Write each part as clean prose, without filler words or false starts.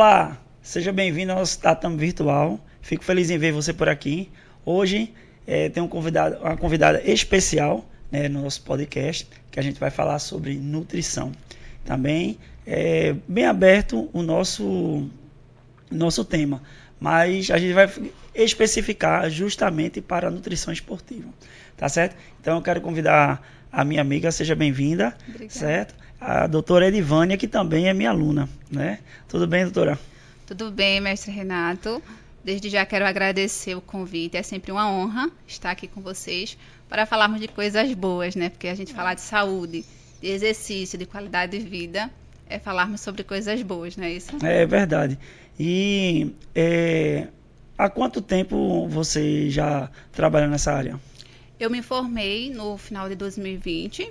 Olá, seja bem-vindo ao nosso Tatame Virtual. Fico feliz em ver você por aqui. Hoje tem uma convidada especial, né, no nosso podcast, que a gente vai falar sobre nutrição. Também é bem aberto o nosso tema, mas a gente vai especificar justamente para a nutrição esportiva, tá certo? Então eu quero convidar a minha amiga, seja bem-vinda, certo? A doutora Edivânia, que também é minha aluna, né? Tudo bem, doutora? Tudo bem, mestre Renato. Desde já quero agradecer o convite, é sempre uma honra estar aqui com vocês para falarmos de coisas boas, né? Porque a gente falar de saúde, de exercício, de qualidade de vida, é falarmos sobre coisas boas, não é isso? É verdade. E há quanto tempo você já trabalha nessa área? Eu me formei no final de 2020,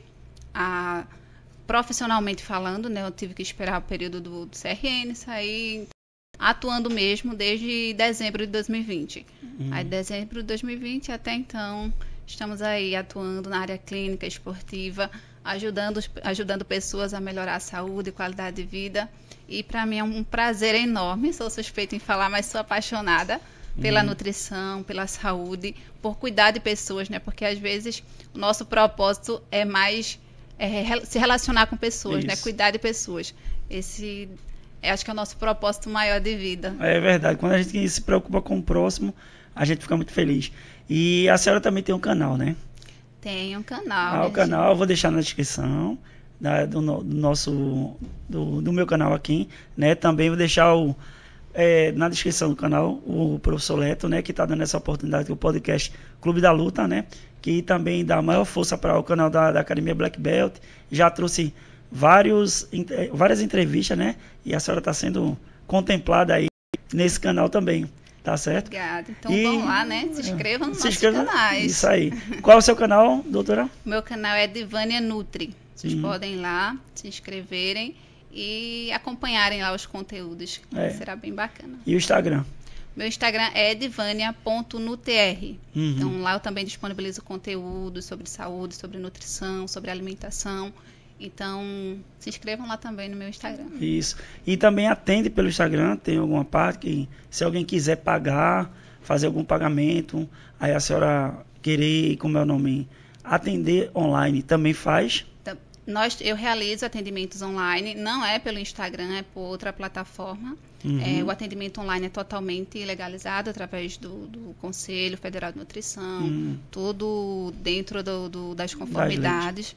profissionalmente falando, né? Eu tive que esperar o período do CRN sair, atuando mesmo desde dezembro de 2020. Aí, dezembro de 2020 até então, estamos aí atuando na área clínica, esportiva, ajudando pessoas a melhorar a saúde e qualidade de vida. E para mim é um prazer enorme, sou suspeita em falar, mas sou apaixonada pela nutrição, pela saúde, por cuidar de pessoas, né? Porque às vezes o nosso propósito é mais se relacionar com pessoas, né? Cuidar de pessoas. Acho que é o nosso propósito maior de vida. É verdade. Quando a gente se preocupa com o próximo, a gente fica muito feliz. E a senhora também tem um canal, né? Tem um canal. O canal eu vou deixar na descrição do meu canal aqui, né? Também vou deixar na descrição do canal o professor Leto, né? Que está dando essa oportunidade do podcast Clube da Luta, né? Que também dá maior força para o canal da Academia Black Belt. Já trouxe várias entrevistas, né? E a senhora está sendo contemplada aí nesse canal também, tá certo? Obrigada. Então vão lá, né? Se inscrevam nos nossos canais. Isso aí. Qual é o seu canal, doutora? Meu canal é Edivânia Nutri. Vocês podem ir lá, se inscreverem e acompanharem lá os conteúdos. Será bem bacana. E o Instagram? Meu Instagram é edivania.nutr. Então lá eu também disponibilizo conteúdo sobre saúde, sobre nutrição, sobre alimentação. Então, se inscrevam lá também no meu Instagram. Isso. E também atende pelo Instagram, tem alguma parte que, se alguém quiser pagar, fazer algum pagamento, aí a senhora querer, como é o nome, atender online, também faz? Eu realizo atendimentos online, não é pelo Instagram, é por outra plataforma. O atendimento online é totalmente legalizado através do Conselho Federal de Nutrição, tudo dentro das conformidades.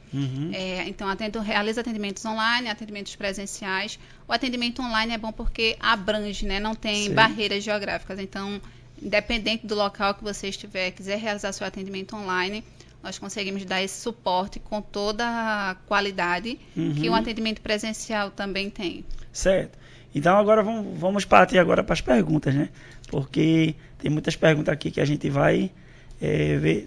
Então, realizo atendimentos online, atendimentos presenciais. O atendimento online é bom porque abrange, né? Não tem barreiras geográficas. Então, independente do local que você quiser realizar seu atendimento online, nós conseguimos dar esse suporte com toda a qualidade que um atendimento presencial também tem. Certo. Então agora vamos partir agora para as perguntas, né? Porque tem muitas perguntas aqui que a gente vai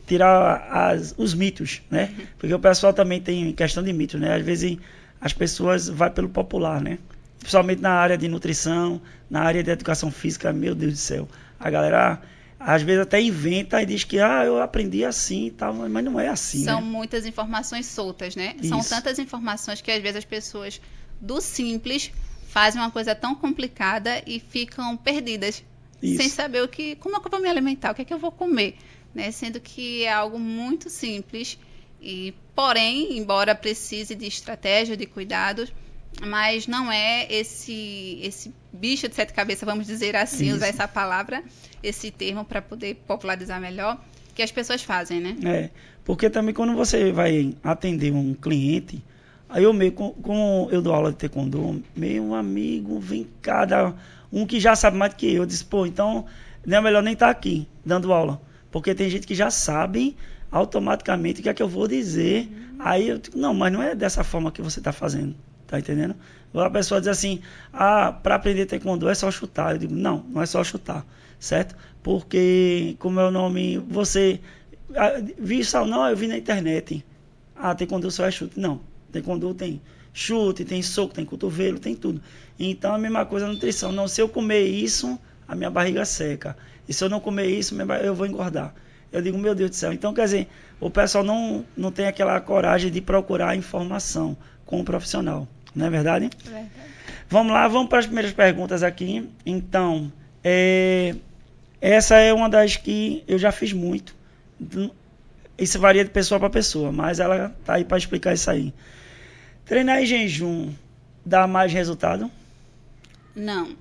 tirar os mitos, né? Porque o pessoal também tem questão de mitos, né? Às vezes as pessoas vão pelo popular, né? Principalmente na área de nutrição, na área de educação física, meu Deus do céu. A galera às vezes até inventa e diz que eu aprendi assim e tal, mas não é assim. São muitas informações soltas, né? Isso. São tantas informações que às vezes as pessoas do simples fazem uma coisa tão complicada e ficam perdidas. Isso. Sem saber como é que eu vou me alimentar, o que é que eu vou comer, né? Sendo que é algo muito simples porém, embora precise de estratégia, de cuidados, mas não é esse bicho de sete cabeças, vamos dizer assim, usar essa palavra, esse termo para poder popularizar melhor, que as pessoas fazem, né? Porque também quando você vai atender um cliente, aí como eu dou aula de taekwondo, meu amigo, vem cada um que já sabe mais do que eu, disse, então não é melhor nem estar aqui dando aula, porque tem gente que já sabe automaticamente o que é que eu vou dizer, aí eu digo, não, mas não é dessa forma que você está fazendo. Tá entendendo? A pessoa diz assim, para aprender taekwondo é só chutar. Eu digo, não é só chutar, certo? Porque, como é o nome, você viu isso? Não, eu vi na internet. Taekwondo só é chute. Não, taekwondo tem chute, tem soco, tem cotovelo, tem tudo. Então, a mesma coisa na nutrição. Não, se eu comer isso, a minha barriga seca. E se eu não comer isso, eu vou engordar. Eu digo, meu Deus do céu. Então, quer dizer, o pessoal não tem aquela coragem de procurar informação com o profissional. Não é verdade? É verdade. Vamos lá, vamos para as primeiras perguntas aqui. Então, essa é uma das que eu já fiz muito. Isso varia de pessoa para pessoa, mas ela tá aí para explicar isso aí. Treinar em jejum dá mais resultado? Não.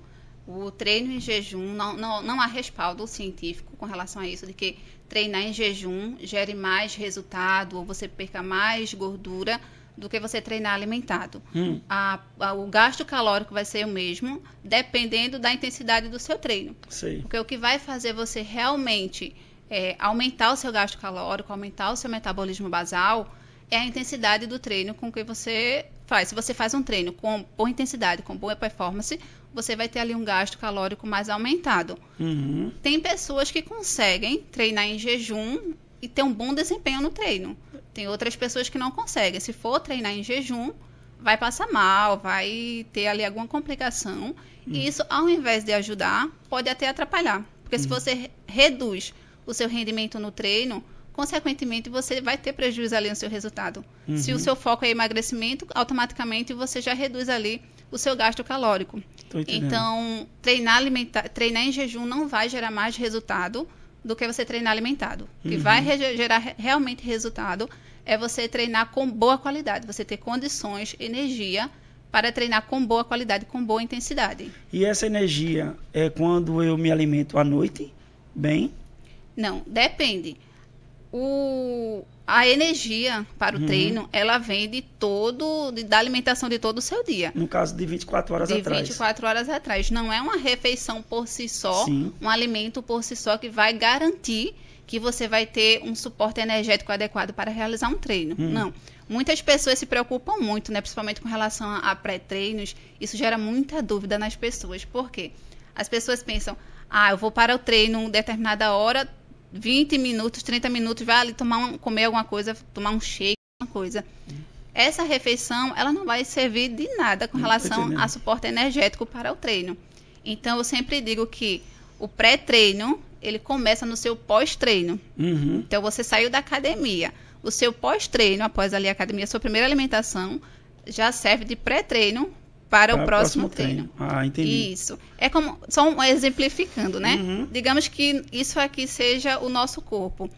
O treino em jejum, não há respaldo científico com relação a isso, de que treinar em jejum gere mais resultado ou você perca mais gordura do que você treinar alimentado. O gasto calórico vai ser o mesmo, dependendo da intensidade do seu treino. Sei. Porque o que vai fazer você realmente aumentar o seu gasto calórico, aumentar o seu metabolismo basal, é a intensidade do treino com que você faz. Se você faz um treino com boa intensidade, com boa performance, você vai ter ali um gasto calórico mais aumentado. Tem pessoas que conseguem treinar em jejum e ter um bom desempenho no treino. Tem outras pessoas que não conseguem. Se for treinar em jejum, vai passar mal, vai ter ali alguma complicação. E isso, ao invés de ajudar, pode até atrapalhar. Porque se você reduz o seu rendimento no treino, consequentemente, você vai ter prejuízo ali no seu resultado. Se o seu foco é emagrecimento, automaticamente você já reduz ali o seu gasto calórico. Então, treinar em jejum não vai gerar mais resultado do que você treinar alimentado. O que vai gerar realmente resultado é você treinar com boa qualidade, você ter condições, energia para treinar com boa qualidade, com boa intensidade. E essa energia é quando eu me alimento à noite, bem? Não, depende. A energia para o treino, ela vem da alimentação de todo o seu dia. No caso de 24 horas atrás. De 24 horas atrás. Não é uma refeição por si só, Sim. Um alimento por si só que vai garantir que você vai ter um suporte energético adequado para realizar um treino. Não. Muitas pessoas se preocupam muito, né, principalmente com relação a pré-treinos. Isso gera muita dúvida nas pessoas. Por quê? As pessoas pensam, eu vou para o treino em determinada hora, 20 minutos, 30 minutos, vai ali comer alguma coisa, tomar um shake, alguma coisa. Essa refeição, ela não vai servir de nada com relação a suporte energético para o treino. Então, eu sempre digo que o pré-treino, ele começa no seu pós-treino. Então, você saiu da academia. O seu pós-treino, após ali a academia, a sua primeira alimentação, já serve de pré-treino para o próximo treino. Entendi. Isso. É como, só exemplificando, né? Digamos que isso aqui seja o nosso corpo.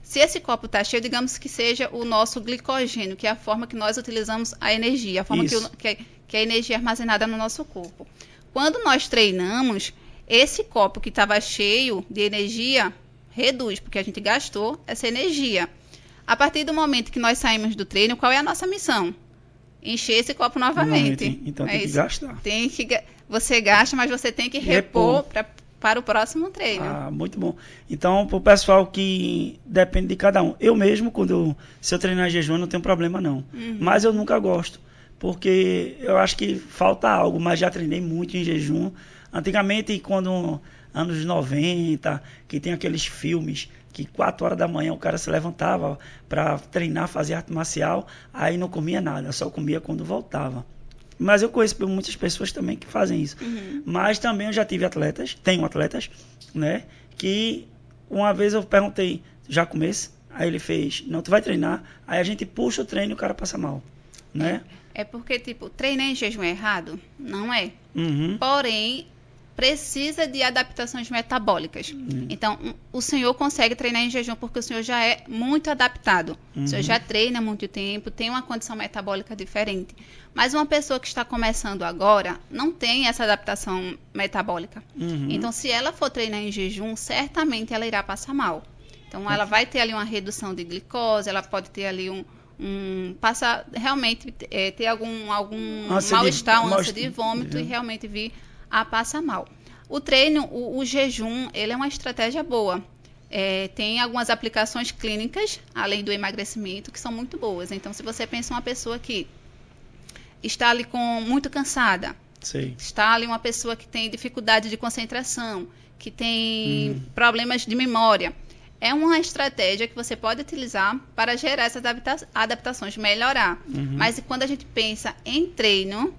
Se esse copo está cheio, digamos que seja o nosso glicogênio, que é a forma que nós utilizamos a energia, a forma que a energia é armazenada no nosso corpo. Quando nós treinamos, esse copo que estava cheio de energia reduz, porque a gente gastou essa energia. A partir do momento que nós saímos do treino, qual é a nossa missão? Encher esse copo novamente. Então tem que gastar. Você gasta, mas você tem que repor para o próximo treino. Muito bom. Então, para o pessoal que depende de cada um. Eu mesmo, se eu treinar em jejum, não tenho problema não. Mas eu nunca gosto, porque eu acho que falta algo, mas já treinei muito em jejum. Antigamente, anos 90, que tem aqueles filmes que 4 horas da manhã o cara se levantava para treinar, fazer arte marcial, aí não comia nada, só comia quando voltava. Mas eu conheço muitas pessoas também que fazem isso. Mas também eu já tenho atletas, né, que uma vez eu perguntei, já comece? Aí ele fez, não, tu vai treinar, aí a gente puxa o treino e o cara passa mal, né? É porque, treinar em jejum é errado? Não é. Porém, precisa de adaptações metabólicas. Então, o senhor consegue treinar em jejum porque o senhor já é muito adaptado. O senhor já treina há muito tempo, tem uma condição metabólica diferente. Mas uma pessoa que está começando agora não tem essa adaptação metabólica. Então, se ela for treinar em jejum, certamente ela irá passar mal. Então, ela vai ter ali uma redução de glicose, ela pode ter ali realmente ter algum mal-estar, uma ânsia de vômito e realmente vir a passar mal. O treino, o jejum, ele é uma estratégia boa. Tem algumas aplicações clínicas, além do emagrecimento, que são muito boas. Então, se você pensa uma pessoa que está ali muito cansada, está ali uma pessoa que tem dificuldade de concentração, que tem problemas de memória, é uma estratégia que você pode utilizar para gerar essas adaptações, melhorar. Mas quando a gente pensa em treino,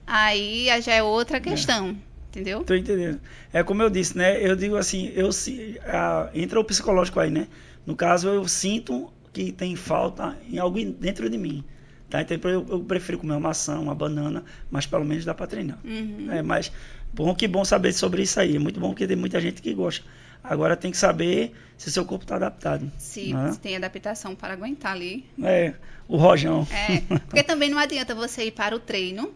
aí já é outra questão, entendeu? Tô entendendo. É como eu disse, né? Eu digo assim, entra o psicológico aí, né? No caso, eu sinto que tem falta em algo dentro de mim, Tá? Então eu prefiro comer uma maçã, uma banana, mas pelo menos dá para treinar. Mas que bom saber sobre isso aí. É muito bom porque tem muita gente que gosta. Agora tem que saber se o seu corpo está adaptado. Se tem adaptação para aguentar ali. O rojão. Porque também não adianta você ir para o treino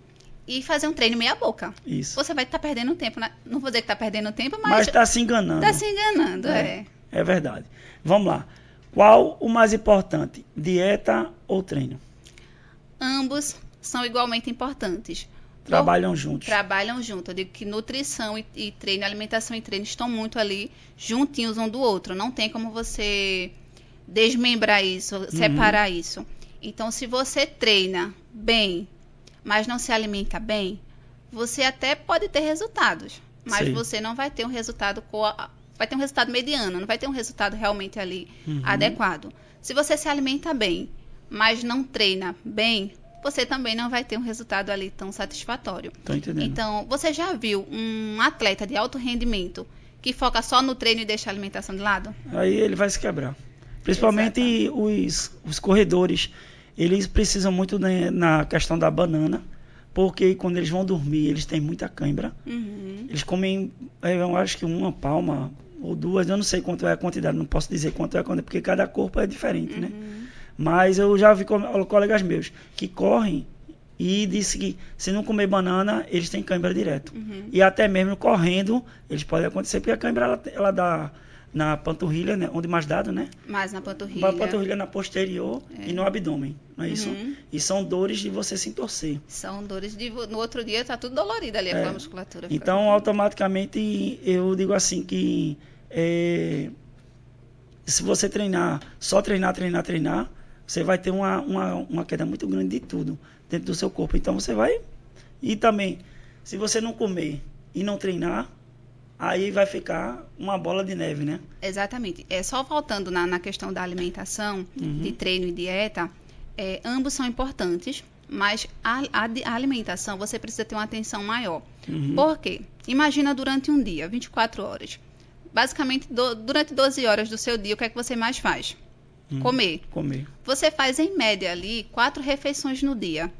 e fazer um treino meia boca. Isso. Você vai estar perdendo tempo. Não vou dizer que está perdendo tempo, mas está se enganando. Está se enganando, É verdade. Vamos lá. Qual o mais importante, dieta ou treino? Ambos são igualmente importantes. Trabalham juntos. Trabalham juntos. Eu digo que nutrição e treino, alimentação e treino estão muito ali, juntinhos um do outro. Não tem como você desmembrar isso, separar isso. Então, se você treina bem, mas não se alimenta bem, você até pode ter resultados, mas você não vai ter um resultado vai ter um resultado mediano, não vai ter um resultado realmente ali adequado. Se você se alimenta bem, mas não treina bem, você também não vai ter um resultado ali tão satisfatório. Tô entendendo. Então, você já viu um atleta de alto rendimento que foca só no treino e deixa a alimentação de lado? Aí ele vai se quebrar. Principalmente os corredores, eles precisam muito na questão da banana, porque quando eles vão dormir, eles têm muita cãibra. Eles comem, eu acho que uma palma ou duas, eu não sei quanto é a quantidade, não posso dizer quanto é, porque cada corpo é diferente, né? Mas eu já vi colegas meus que correm e disse que se não comer banana, eles têm cãibra direto. E até mesmo correndo, eles podem acontecer, porque a cãibra ela dá na panturrilha, né? Onde mais dado, né? Mais na panturrilha. A panturrilha na posterior e no abdômen, não é isso? E são dores de você se entorcer. São dores no outro dia tá tudo dolorido ali, a musculatura. Então, automaticamente, eu digo assim que se você só treinar, você vai ter uma queda muito grande de tudo dentro do seu corpo. Então, você vai... E também, se você não comer e não treinar, aí vai ficar uma bola de neve, né? Exatamente. Só voltando na questão da alimentação, de treino e dieta, ambos são importantes, mas a alimentação você precisa ter uma atenção maior. Por quê? Imagina durante um dia, 24 horas. Basicamente, durante 12 horas do seu dia, o que é que você mais faz? Comer. Você faz, em média, ali, 4 refeições no dia.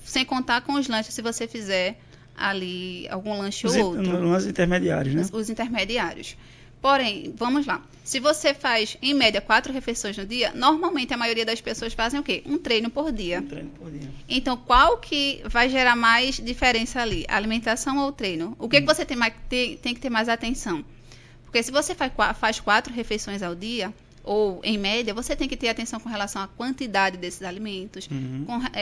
Sem contar com os lanches, se você fizer ali algum lanche ou outro. Os intermediários, né? Os intermediários. Porém, vamos lá. Se você faz, em média, 4 refeições no dia, normalmente a maioria das pessoas fazem o quê? Um treino por dia. Um treino por dia. Então, qual que vai gerar mais diferença ali? Alimentação ou treino? O que você tem que ter mais atenção? Porque se você faz 4 refeições ao dia, ou em média, você tem que ter atenção com relação à quantidade desses alimentos,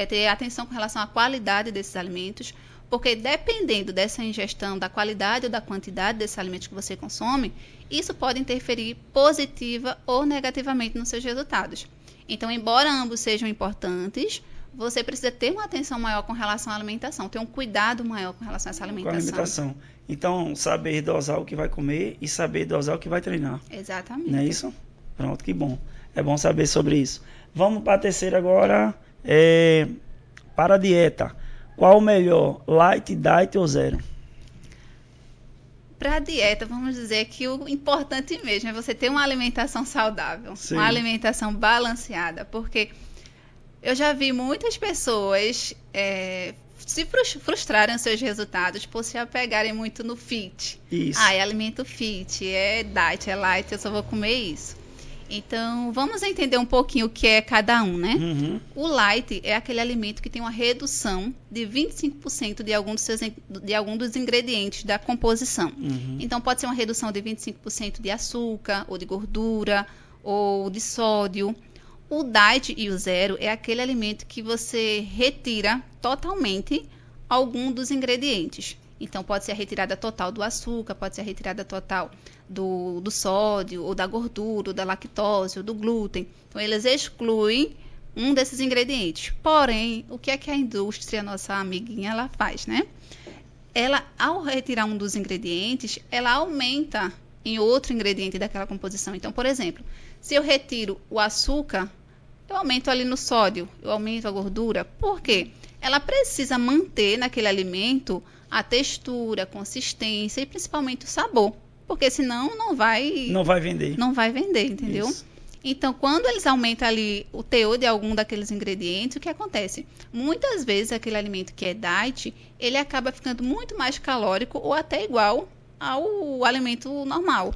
ter atenção com relação à qualidade desses alimentos, porque dependendo dessa ingestão, da qualidade ou da quantidade desses alimentos que você consome, isso pode interferir positiva ou negativamente nos seus resultados. Então, embora ambos sejam importantes, você precisa ter uma atenção maior com relação à alimentação, ter um cuidado maior com relação a essa alimentação. Com a alimentação. Então, saber dosar o que vai comer e saber dosar o que vai treinar. Exatamente. Não é isso? Pronto, que bom. É bom saber sobre isso. Vamos para a terceira agora. Para a dieta. Qual o melhor? Light, diet ou zero? Para a dieta, vamos dizer que o importante mesmo é você ter uma alimentação saudável. Sim. Uma alimentação balanceada. Porque eu já vi muitas pessoas se frustrarem os seus resultados por se apegarem muito no fit. Isso. É alimento fit, é diet, é light, eu só vou comer isso. Então, vamos entender um pouquinho o que é cada um, né? O light é aquele alimento que tem uma redução de 25% de algum dos ingredientes da composição. Então, pode ser uma redução de 25% de açúcar, ou de gordura, ou de sódio. O diet e o zero é aquele alimento que você retira totalmente algum dos ingredientes. Então, pode ser a retirada total do açúcar, pode ser a retirada total do sódio, ou da gordura, ou da lactose, ou do glúten. Então, eles excluem um desses ingredientes. Porém, o que é que a indústria, nossa amiguinha, ela faz, né? Ela, ao retirar um dos ingredientes, ela aumenta em outro ingrediente daquela composição. Então, por exemplo, se eu retiro o açúcar, eu aumento ali no sódio, eu aumento a gordura. Por quê? Ela precisa manter naquele alimento a textura, a consistência e principalmente o sabor. Porque senão não vai vender. Não vai vender, entendeu? Isso. Então, quando eles aumentam ali o teor de algum daqueles ingredientes, o que acontece? Muitas vezes aquele alimento que é diet, ele acaba ficando muito mais calórico ou até igual ao alimento normal.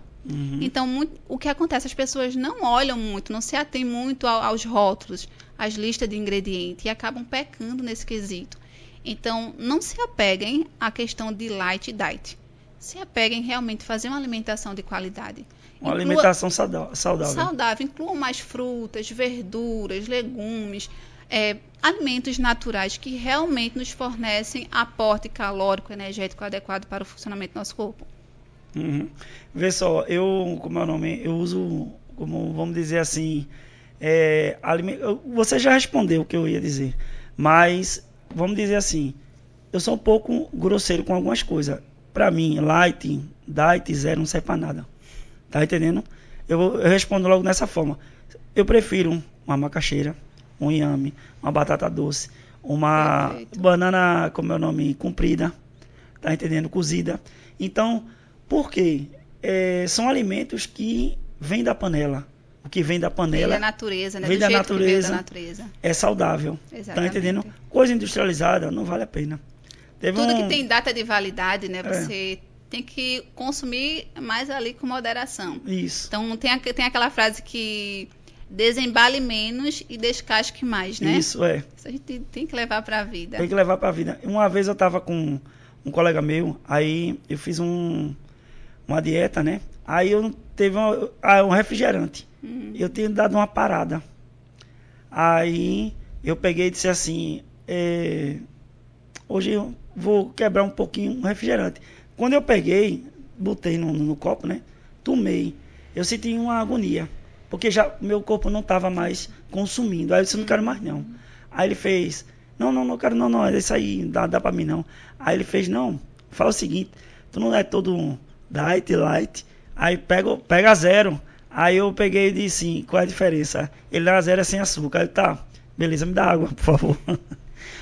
Então, o que acontece? As pessoas não olham muito, não se atêm muito aos rótulos, às listas de ingredientes e acabam pecando nesse quesito. Então, não se apeguem à questão de light e diet. Se apeguem realmente a fazer uma alimentação de qualidade. Uma alimentação saudável. Saudável. Incluam mais frutas, verduras, legumes, alimentos naturais que realmente nos fornecem aporte calórico, energético adequado para o funcionamento do nosso corpo. Vê só, como é o nome? Eu uso, como vamos dizer assim, você já respondeu o que eu ia dizer, mas vamos dizer assim, eu sou um pouco grosseiro com algumas coisas. Para mim, light, diet, zero não serve para nada. Tá entendendo? Eu respondo logo dessa forma. Eu prefiro uma macaxeira, um inhame, uma batata doce, uma banana, como é o nome, comprida, tá entendendo? Cozida. Então, por quê? São alimentos que vêm da panela. O que vem da panela... Vem da natureza, né? Vem da natureza, da natureza. É saudável. Exatamente. Tá entendendo? Coisa industrializada não vale a pena. Tudo que tem data de validade, né? Você tem que consumir mais ali com moderação. Isso. Então, tem aquela frase que desembale menos e descasque mais, né? Isso, Isso a gente tem que levar para a vida. Tem que levar para a vida. Uma vez eu estava com um colega meu, aí eu fiz uma dieta, né? Aí eu teve um refrigerante. Eu tinha dado uma parada. Aí eu peguei e disse assim, hoje eu vou quebrar um pouquinho um refrigerante. Quando eu peguei, botei no copo, né? Tomei. Eu senti uma agonia, porque já meu corpo não estava mais consumindo. Aí eu disse, não quero mais não. Aí ele fez, não quero não, isso aí dá para mim não. Aí ele fez, não, fala o seguinte, tu não é todo diet, light, aí pega zero. Aí eu peguei e disse, qual é a diferença? Ele dá zero sem açúcar. Aí tá, beleza, me dá água, por favor.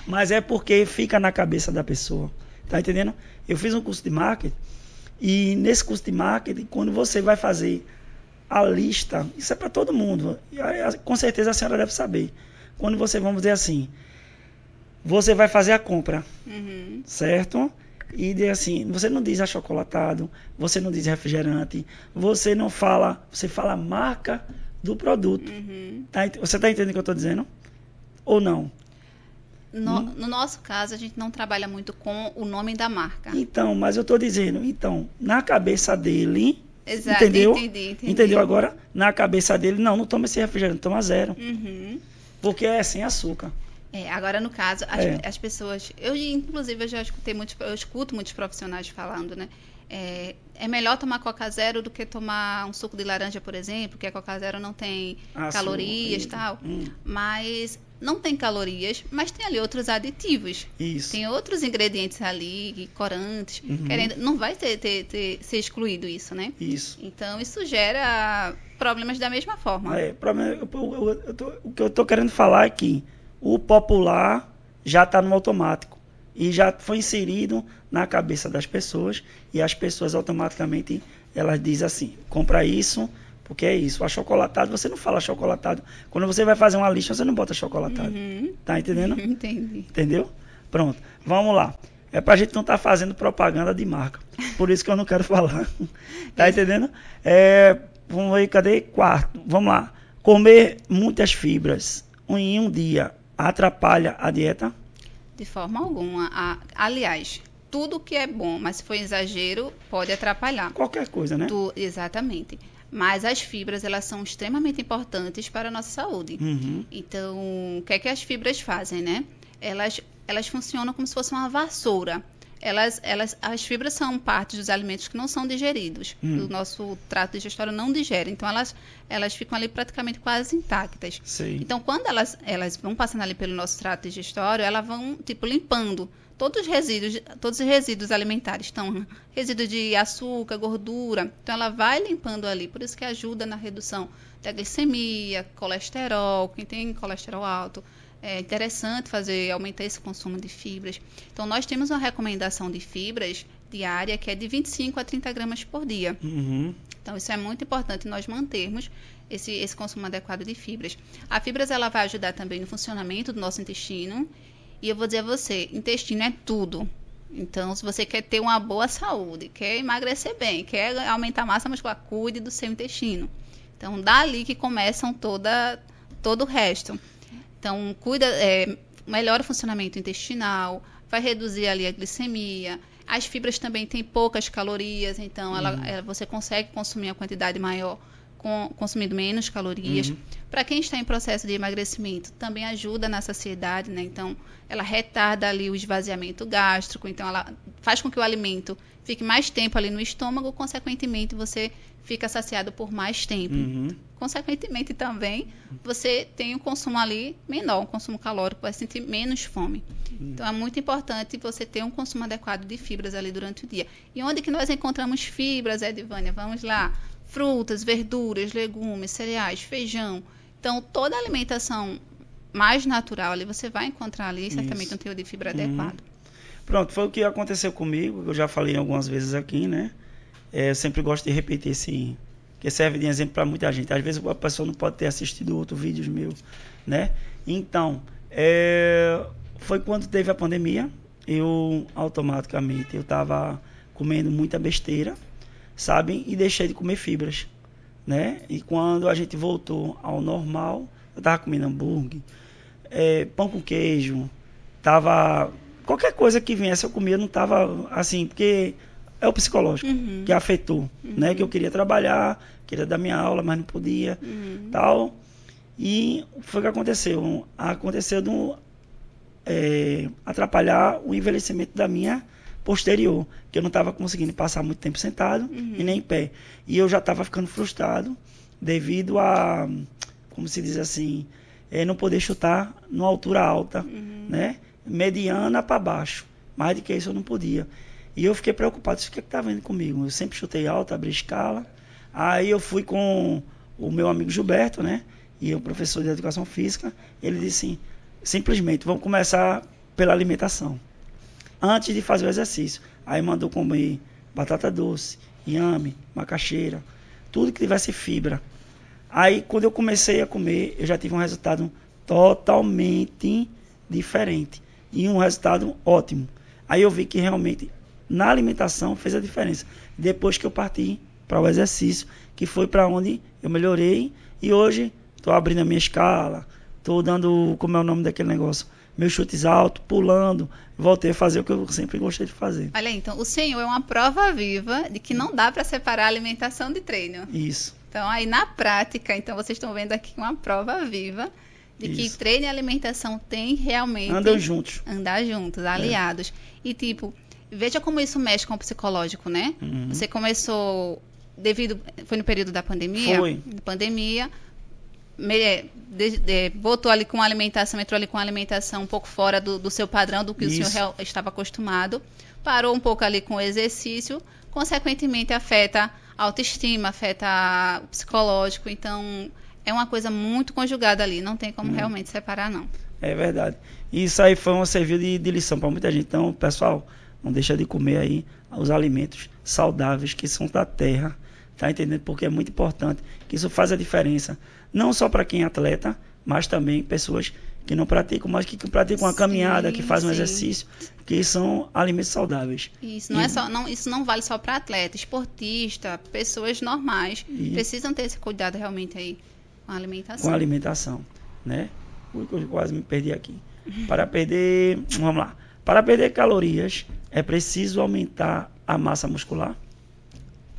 Mas é porque fica na cabeça da pessoa. Tá entendendo? Eu fiz um curso de marketing e nesse curso de marketing, quando você vai fazer a lista, isso é para todo mundo, com certeza a senhora deve saber. Quando você, vamos dizer assim, você vai fazer a compra, certo? E diz assim, você não diz achocolatado, você não diz refrigerante, você não fala, você fala a marca do produto. Você tá entendendo o que eu estou dizendo? Ou não? No nosso caso, a gente não trabalha muito com o nome da marca. Então, mas eu estou dizendo, na cabeça dele... Exato, entendeu? Entendi. Entendeu agora? Na cabeça dele, não toma esse refrigerante, toma zero. Porque é sem açúcar. Agora no caso, as pessoas... Inclusive, eu escuto muitos profissionais falando, né? É melhor tomar Coca Zero do que tomar um suco de laranja, por exemplo, porque a Coca Zero não tem calorias e tal. Mas... não tem calorias, mas tem ali outros aditivos. Isso. Tem outros ingredientes ali, corantes. Não vai ser excluído isso, né? Isso. Então, isso gera problemas da mesma forma. O que eu estou querendo falar é que o popular já está no automático. E já foi inserido na cabeça das pessoas. E as pessoas automaticamente, elas dizem assim, compra isso... porque é isso, achocolatado, você não fala achocolatado. Quando você vai fazer uma lista, você não bota achocolatado. Tá entendendo? Entendi. Entendeu? Pronto, vamos lá. É pra gente não estar fazendo propaganda de marca. Por isso que eu não quero falar. Tá entendendo? Vamos ver, cadê? Quarto. Vamos lá. Comer muitas fibras em um dia atrapalha a dieta? De forma alguma. Aliás, tudo que é bom, mas se for exagero, pode atrapalhar. Qualquer coisa, né? Exatamente. Mas as fibras, elas são extremamente importantes para a nossa saúde. Então, o que é que as fibras fazem, né? Elas funcionam como se fosse uma vassoura. As fibras são partes dos alimentos que não são digeridos. O nosso trato digestório não digere. Então, elas ficam ali praticamente quase intactas. Sim. Então, quando elas vão passando ali pelo nosso trato digestório, elas vão, limpando todos os resíduos alimentares. Então, resíduos de açúcar, gordura. Então, ela vai limpando ali. Por isso que ajuda na redução da glicemia, colesterol. Quem tem colesterol alto, é interessante aumentar esse consumo de fibras. Então, nós temos uma recomendação de fibras diária que é de 25 a 30 gramas por dia. Então, isso é muito importante nós mantermos esse consumo adequado de fibras. A fibras ela vai ajudar também no funcionamento do nosso intestino. E eu vou dizer a você, intestino é tudo. Então, se você quer ter uma boa saúde, quer emagrecer bem, quer aumentar a massa muscular, cuide do seu intestino. Então, dali que começam todo o resto. Então, melhora o funcionamento intestinal, vai reduzir ali a glicemia. As fibras também têm poucas calorias, então você consegue consumir a quantidade maior consumindo menos calorias. Para quem está em processo de emagrecimento, também ajuda na saciedade, né? Então, ela retarda ali o esvaziamento gástrico, então ela faz com que o alimento fique mais tempo ali no estômago, consequentemente você fica saciado por mais tempo. Consequentemente também, você tem um consumo ali menor, um consumo calórico, vai sentir menos fome. Então, é muito importante você ter um consumo adequado de fibras ali durante o dia. E onde que nós encontramos fibras, Edvânia? Vamos lá. Frutas, verduras, legumes, cereais, feijão. Então, toda a alimentação mais natural ali, você vai encontrar ali certamente um teor de fibra adequado. Pronto, foi o que aconteceu comigo, eu já falei algumas vezes aqui, né? Eu sempre gosto de repetir esse, que serve de exemplo para muita gente. Às vezes a pessoa não pode ter assistido outros vídeos meus, né? Então, foi quando teve a pandemia, eu automaticamente, eu estava comendo muita besteira, sabe? E deixei de comer fibras, né? E quando a gente voltou ao normal, eu tava comendo hambúrguer, pão com queijo, qualquer coisa que viesse eu comia, não tava assim, porque é o psicológico que afetou, né? Que eu queria trabalhar, queria dar minha aula, mas não podia, tal. E foi o que aconteceu. Aconteceu atrapalhar o envelhecimento da minha posterior, que eu não estava conseguindo passar muito tempo sentado e nem em pé. E eu já estava ficando frustrado devido a, como se diz assim, não poder chutar numa altura alta, né? Mediana para baixo. Mais do que isso eu não podia. E eu fiquei preocupado, o que está vendo comigo? Eu sempre chutei alto, abri escala. Aí eu fui com o meu amigo Gilberto, né? E o professor de educação física. Ele disse, simplesmente, vamos começar pela alimentação. Antes de fazer o exercício. Aí mandou comer batata doce, inhame, macaxeira, tudo que tivesse fibra. Aí, quando eu comecei a comer, eu já tive um resultado totalmente diferente. E um resultado ótimo. Aí eu vi que realmente, na alimentação, fez a diferença. Depois que eu parti para o exercício, que foi para onde eu melhorei. E hoje, estou abrindo a minha escala, estou dando, como é o nome daquele negócio, meus chutes altos, pulando, voltei a fazer o que eu sempre gostei de fazer. Olha, então, o senhor é uma prova viva de que não dá para separar alimentação de treino. Isso. Então, aí na prática, então vocês estão vendo aqui uma prova viva de que treino e alimentação tem realmente... Andam juntos. Andar juntos, aliados. E tipo, veja como isso mexe com o psicológico, né? Você começou, foi no período da pandemia? Foi. Pandemia, voltou ali com a alimentação, entrou ali com a alimentação um pouco fora do seu padrão, do que o senhor estava acostumado, parou um pouco ali com o exercício, consequentemente afeta a autoestima, afeta o psicológico, então é uma coisa muito conjugada ali, não tem como realmente separar, não. É verdade. Isso aí serviu de lição para muita gente. Então, pessoal, não deixa de comer aí os alimentos saudáveis que são da terra, tá entendendo? Porque é muito importante, que isso faz a diferença, não só para quem é atleta, mas também pessoas que não praticam, mas que praticam uma caminhada, que fazem um exercício, que são alimentos saudáveis. Isso isso não vale só para atleta, esportista, pessoas normais, precisam ter esse cuidado realmente aí com a alimentação. Com a alimentação, né? Eu quase me perdi aqui. Vamos lá. Para perder calorias, é preciso aumentar a massa muscular?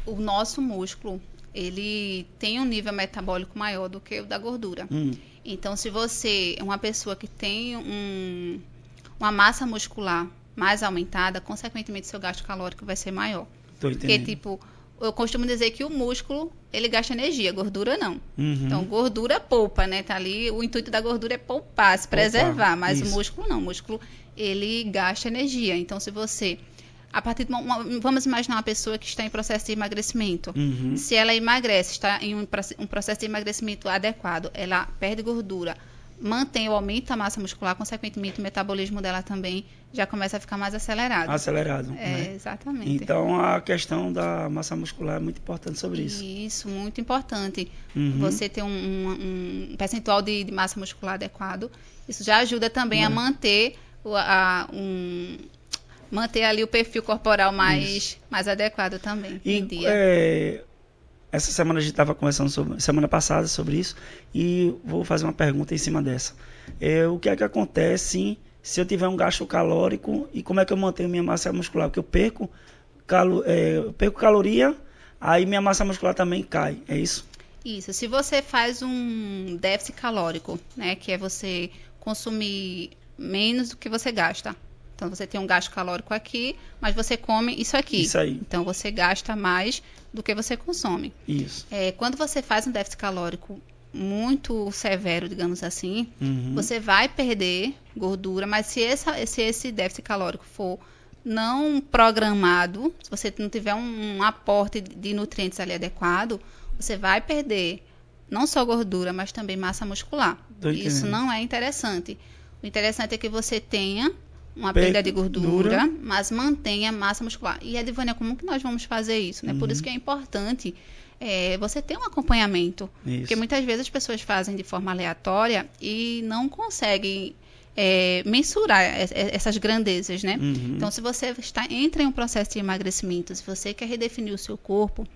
O nosso músculo, ele tem um nível metabólico maior do que o da gordura. Então, se você é uma pessoa que tem uma massa muscular mais aumentada, consequentemente, seu gasto calórico vai ser maior. Tô entendendo. Porque, tipo, eu costumo dizer que o músculo, ele gasta energia, gordura não. Então, gordura poupa, né? Tá ali, o intuito da gordura é poupar, se preservar, mas o músculo não. O músculo, ele gasta energia. Então, se você... vamos imaginar uma pessoa que está em processo de emagrecimento. Se ela emagrece, está em um processo de emagrecimento adequado, ela perde gordura, mantém ou aumenta a massa muscular, consequentemente o metabolismo dela também já começa a ficar mais acelerado. Acelerado, É, né? exatamente. Então, a questão da massa muscular é muito importante sobre isso. Isso, muito importante. Uhum. Você ter um percentual de massa muscular adequado, isso já ajuda também a manter manter ali o perfil corporal mais adequado também. Essa semana a gente estava conversando semana passada sobre isso, e vou fazer uma pergunta em cima dessa. O que é que acontece se eu tiver um gasto calórico e como é que eu mantenho minha massa muscular? Porque eu perco caloria, aí minha massa muscular também cai, é isso? Isso, se você faz um déficit calórico, né, que é você consumir menos do que você gasta. Então, você tem um gasto calórico aqui, mas você come isso aqui. Isso aí. Então, você gasta mais do que você consome. Isso. Quando você faz um déficit calórico muito severo, digamos assim, você vai perder gordura, mas se esse déficit calórico for não programado, se você não tiver um aporte de nutrientes ali adequado, você vai perder não só gordura, mas também massa muscular. Isso não é interessante. O interessante é que você tenha uma perda de gordura, mas mantenha massa muscular. E, Edivânia, como que nós vamos fazer isso? Né? Por isso que é importante você ter um acompanhamento. Isso. Porque muitas vezes as pessoas fazem de forma aleatória e não mensurar essas grandezas, né? Então, se você entra em um processo de emagrecimento, se você quer redefinir o seu corpo,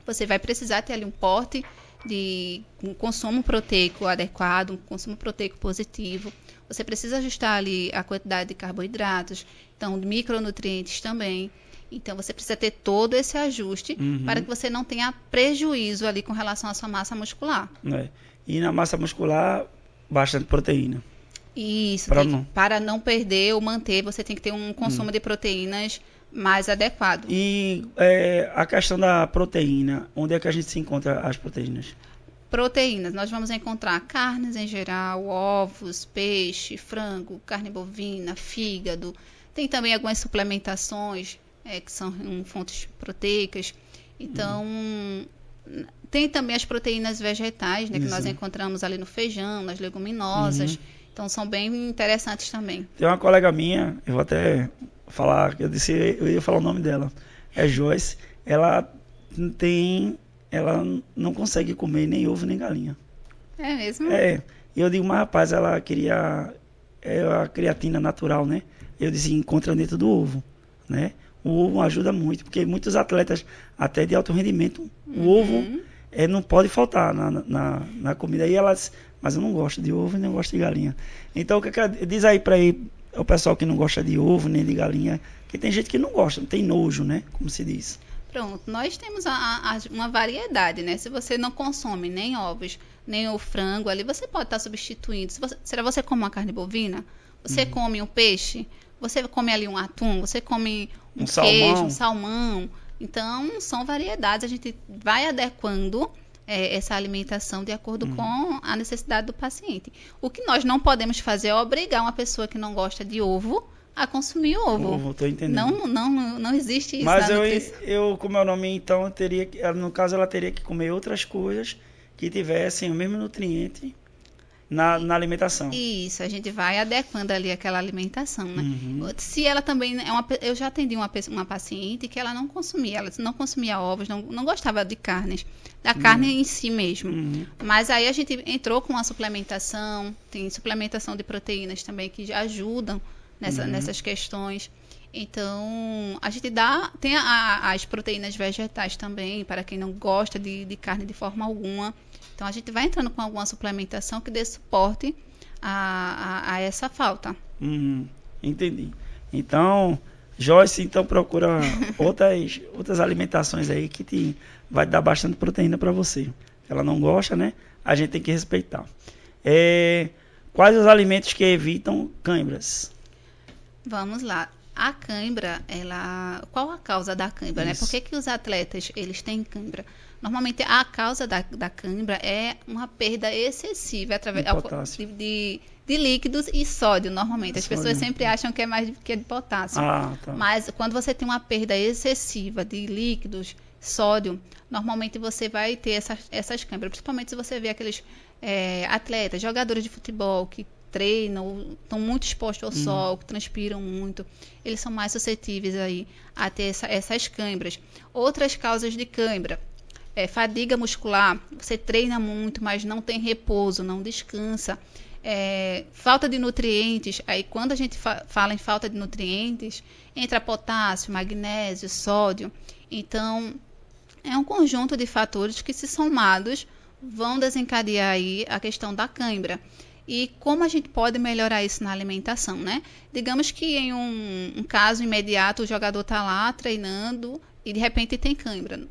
você vai precisar ter ali um porte de um consumo proteico adequado, um consumo proteico positivo. Você precisa ajustar ali a quantidade de carboidratos, então de micronutrientes também. Então, você precisa ter todo esse ajuste para que você não tenha prejuízo ali com relação à sua massa muscular. E na massa muscular, bastante proteína. Isso, para não perder ou manter, você tem que ter um consumo de proteínas mais adequado. E a questão da proteína, onde é que a gente se encontra as proteínas? Proteínas, nós vamos encontrar carnes em geral, ovos, peixe, frango, carne bovina, fígado. Tem também algumas suplementações que são fontes proteicas. Então, tem também as proteínas vegetais, né, que nós encontramos ali no feijão, nas leguminosas. Então, são bem interessantes também. Tem uma colega minha, eu vou até falar, eu ia falar o nome dela, é Joyce. Ela não consegue comer nem ovo nem galinha. É mesmo? E eu digo, mas rapaz, ela queria a creatina natural, né? Eu disse, encontra dentro do ovo, né? O ovo ajuda muito, porque muitos atletas, até de alto rendimento, o ovo não pode faltar na comida. E elas, mas eu não gosto de ovo e não gosto de galinha. Então, diz aí para o pessoal que não gosta de ovo nem de galinha, que tem gente que não gosta, tem nojo, né? Como se diz. Pronto, nós temos uma variedade, né? Se você não consome nem ovos, nem o frango ali, você pode estar substituindo. Será você come uma carne bovina? Você come um peixe? Você come ali um atum? Você come um queijo, um salmão? Então, são variedades. A gente vai adequando essa alimentação de acordo com a necessidade do paciente. O que nós não podemos fazer é obrigar uma pessoa que não gosta de ovo a consumir ovo. Tô entendendo. Não existe isso. Mas eu, como é o nome, então, no caso, ela teria que comer outras coisas que tivessem o mesmo nutriente na alimentação. Isso, a gente vai adequando ali aquela alimentação, né? Se ela também eu já atendi uma paciente que ela não consumia ovos, não gostava de carnes, da carne em si mesmo. Mas aí a gente entrou com a suplementação, tem suplementação de proteínas também que já ajudam nessas questões. Então, a gente tem as proteínas vegetais também, para quem não gosta de carne de forma alguma. Então, a gente vai entrando com alguma suplementação que dê suporte a essa falta. Entendi. Então, Joyce, então procura outras alimentações aí que vai dar bastante proteína para você. Ela não gosta, né? A gente tem que respeitar. Quais os alimentos que evitam câimbras? Vamos lá. A cãibra, qual a causa da cãibra, né? Por que os atletas, eles têm cãibra? Normalmente, a causa da cãibra é uma perda excessiva através de líquidos e sódio, normalmente. As pessoas sempre acham que é mais que de potássio. Tá. Mas quando você tem uma perda excessiva de líquidos, sódio, normalmente você vai ter essas câimbras, principalmente se você vê aqueles atletas, jogadores de futebol que treinam, estão muito expostos ao sol, que transpiram muito, eles são mais suscetíveis aí a ter essas câimbras. Outras causas de câimbra, fadiga muscular, você treina muito, mas não tem repouso, não descansa. Falta de nutrientes, aí quando a gente fala em falta de nutrientes, entra potássio, magnésio, sódio. Então, é um conjunto de fatores que, se somados, vão desencadear aí a questão da câimbra. E como a gente pode melhorar isso na alimentação, né? Digamos que em um caso imediato o jogador está lá treinando e de repente tem câimbra.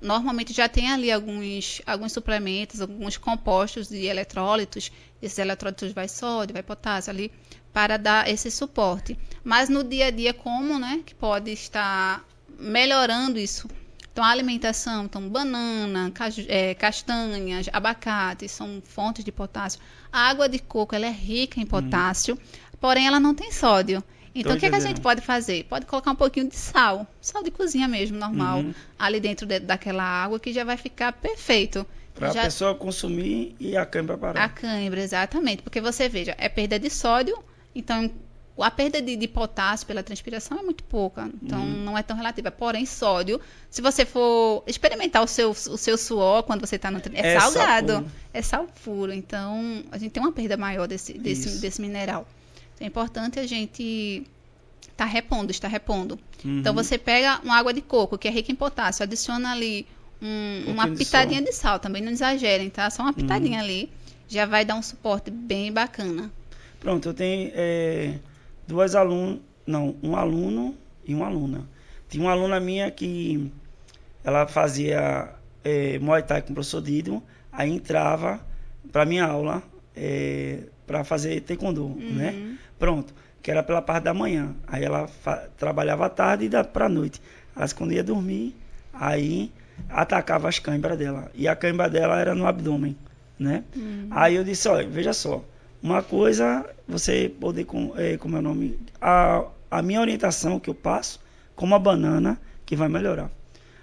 Normalmente já tem ali alguns suplementos, alguns compostos de eletrólitos. Esses eletrólitos vai sódio, vai potássio ali para dar esse suporte. Mas no dia a dia, como, né, que pode estar melhorando isso? Então, a alimentação, então, banana, castanhas, abacate, são fontes de potássio. A água de coco, ela é rica em potássio, porém ela não tem sódio. Então, o que a gente pode fazer? Pode colocar um pouquinho de sal de cozinha mesmo, normal, ali dentro daquela água, que já vai ficar perfeito. Para a pessoa consumir e a câimbra parar. A câimbra, exatamente. Porque você veja, é perda de sódio, então a perda de potássio pela transpiração é muito pouca, então não é tão relativa. Porém, sódio, se você for experimentar o seu suor quando você está no treino, é salgado, é sal puro. Então, a gente tem uma perda maior desse mineral. Então, é importante a gente estar repondo. Então, você pega uma água de coco, que é rica em potássio, adiciona ali uma pitadinha de sal, também não exagerem, tá? Só uma pitadinha ali, já vai dar um suporte bem bacana. Pronto, eu tenho um aluno e uma aluna. Tinha uma aluna minha que ela fazia Muay Thai com o professor Dido, aí entrava para minha aula para fazer taekwondo, né? Pronto, que era pela parte da manhã. Aí ela trabalhava à tarde e para a noite. Ela quando ia dormir, aí atacava as câimbras dela. E a câimbra dela era no abdômen, né? Aí eu disse, olha, veja só, uma coisa, você poder, como é o nome, a minha orientação que eu passo, como a banana, que vai melhorar.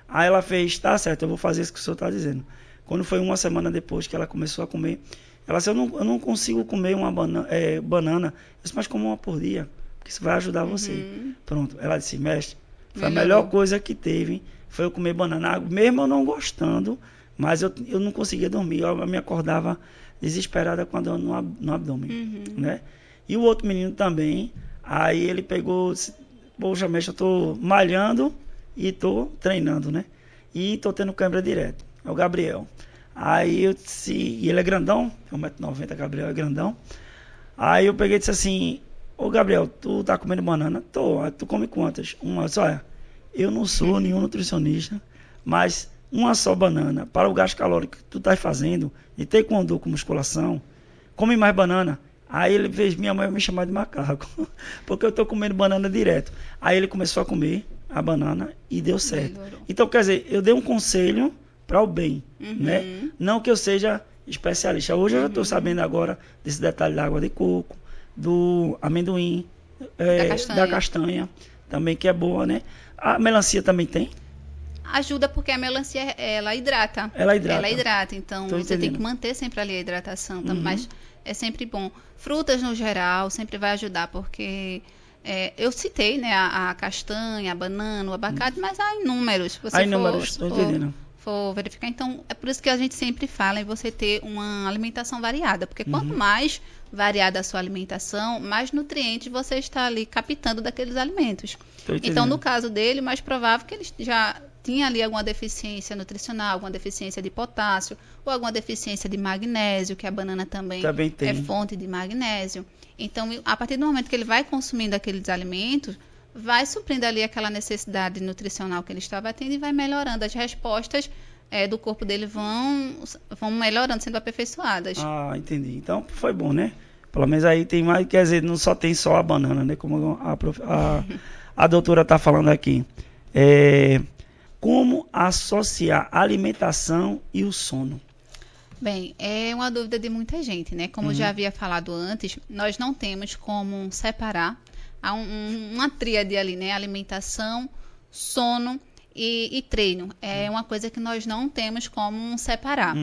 Aí ela fez, tá certo, eu vou fazer isso que o senhor está dizendo. Quando foi uma semana depois que ela começou a comer, ela disse, eu não consigo comer uma banana. Eu disse, mas como uma por dia, porque isso vai ajudar você. Pronto, ela disse, mestre, foi a melhor coisa que teve, foi eu comer banana. Mesmo eu não gostando, mas eu não conseguia dormir, eu me acordava desesperada com a dor no abdômen, né? E o outro menino também, aí ele pegou, disse, poxa, mestre, eu tô malhando e tô treinando, né? E tô tendo câimbra direto. É o Gabriel. Aí eu disse, e ele é grandão, 1,90 m, Gabriel é grandão. Aí eu peguei e disse assim, ô Gabriel, tu tá comendo banana? Tô. Aí tu come quantas? Uma. Eu disse, olha, eu não sou nenhum nutricionista, mas uma só banana, para o gasto calórico que tu tá fazendo, de taekwondo com musculação, come mais banana. Aí ele fez minha mãe me chamar de macaco, porque eu tô comendo banana direto. Aí ele começou a comer a banana e deu certo. Então, quer dizer, eu dei um conselho para o bem, né? Não que eu seja especialista. Hoje eu já estou sabendo agora desse detalhe da água de coco, do amendoim, da castanha, também que é boa, né? A melancia também tem? Ajuda porque a melancia, ela hidrata. Ela hidrata. Então você tem que manter sempre ali a hidratação, mas é sempre bom. Frutas no geral sempre vai ajudar, porque eu citei, né, a castanha, a banana, o abacate, mas há inúmeros. Se você for verificar, então é por isso que a gente sempre fala em você ter uma alimentação variada, porque quanto mais variada a sua alimentação, mais nutrientes você está ali captando daqueles alimentos. Então, no caso dele, mais provável que ele já tinha ali alguma deficiência nutricional, alguma deficiência de potássio, ou alguma deficiência de magnésio, que a banana também é fonte de magnésio. Então, a partir do momento que ele vai consumindo aqueles alimentos, vai suprindo ali aquela necessidade nutricional que ele estava tendo e vai melhorando. As respostas do corpo dele vão melhorando, sendo aperfeiçoadas. Ah, entendi. Então, foi bom, né? Pelo menos aí tem mais, quer dizer, não só tem só a banana, né? Como a doutora está falando aqui. Como associar a alimentação e o sono? Bem, é uma dúvida de muita gente, né? Como eu já havia falado antes, nós não temos como separar uma tríade ali, né? Alimentação, sono e treino. É uma coisa que nós não temos como separar.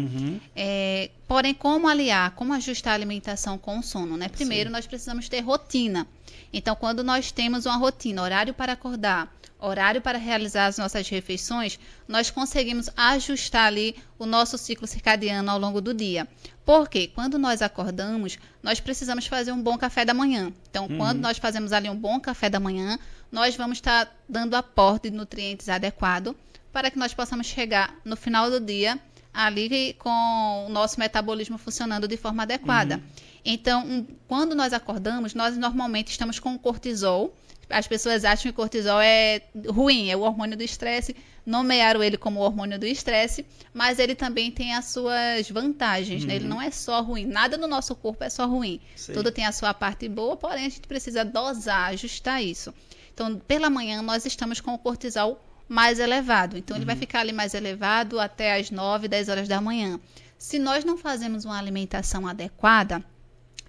Porém, como aliar, como ajustar a alimentação com o sono, né? Primeiro, nós precisamos ter rotina. Então, quando nós temos uma rotina, horário para acordar, horário para realizar as nossas refeições, nós conseguimos ajustar ali o nosso ciclo circadiano ao longo do dia. Porque quando nós acordamos, nós precisamos fazer um bom café da manhã. Então, quando nós fazemos ali um bom café da manhã, nós vamos estar dando aporte de nutrientes adequado para que nós possamos chegar no final do dia ali com o nosso metabolismo funcionando de forma adequada. Então, quando nós acordamos, nós normalmente estamos com cortisol. As pessoas acham que o cortisol é ruim, é o hormônio do estresse, nomearam ele como o hormônio do estresse, mas ele também tem as suas vantagens, né? Ele não é só ruim, nada no nosso corpo é só ruim. Tudo tem a sua parte boa, porém a gente precisa dosar, ajustar isso. Então, pela manhã, nós estamos com o cortisol mais elevado. Então, ele vai ficar ali mais elevado até as 9, 10 horas da manhã. Se nós não fazemos uma alimentação adequada,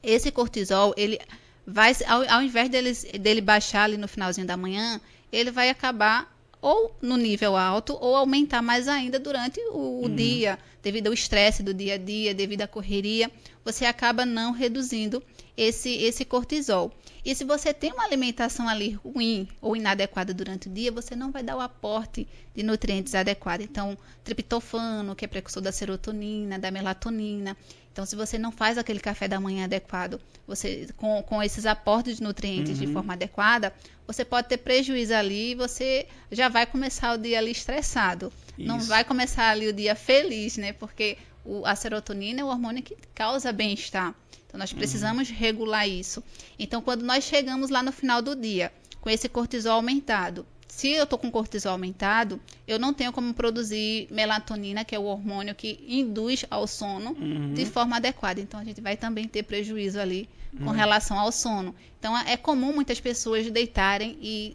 esse cortisol, ele vai, ao invés dele baixar ali no finalzinho da manhã, ele vai acabar ou no nível alto ou aumentar mais ainda durante o dia, devido ao estresse do dia a dia, devido à correria, você acaba não reduzindo esse cortisol. E se você tem uma alimentação ali ruim ou inadequada durante o dia, você não vai dar o aporte de nutrientes adequado. Então, triptofano, que é precursor da serotonina, da melatonina. Então, se você não faz aquele café da manhã adequado, você com esses aportes de nutrientes de forma adequada, você pode ter prejuízo ali e você já vai começar o dia ali estressado. Isso. Não vai começar ali o dia feliz, né? Porque a serotonina é o hormônio que causa bem-estar. Então, nós precisamos regular isso. Então, quando nós chegamos lá no final do dia, com esse cortisol aumentado, se eu estou com cortisol aumentado, eu não tenho como produzir melatonina, que é o hormônio que induz ao sono de forma adequada. Então, a gente vai também ter prejuízo ali com relação ao sono. Então, é comum muitas pessoas deitarem e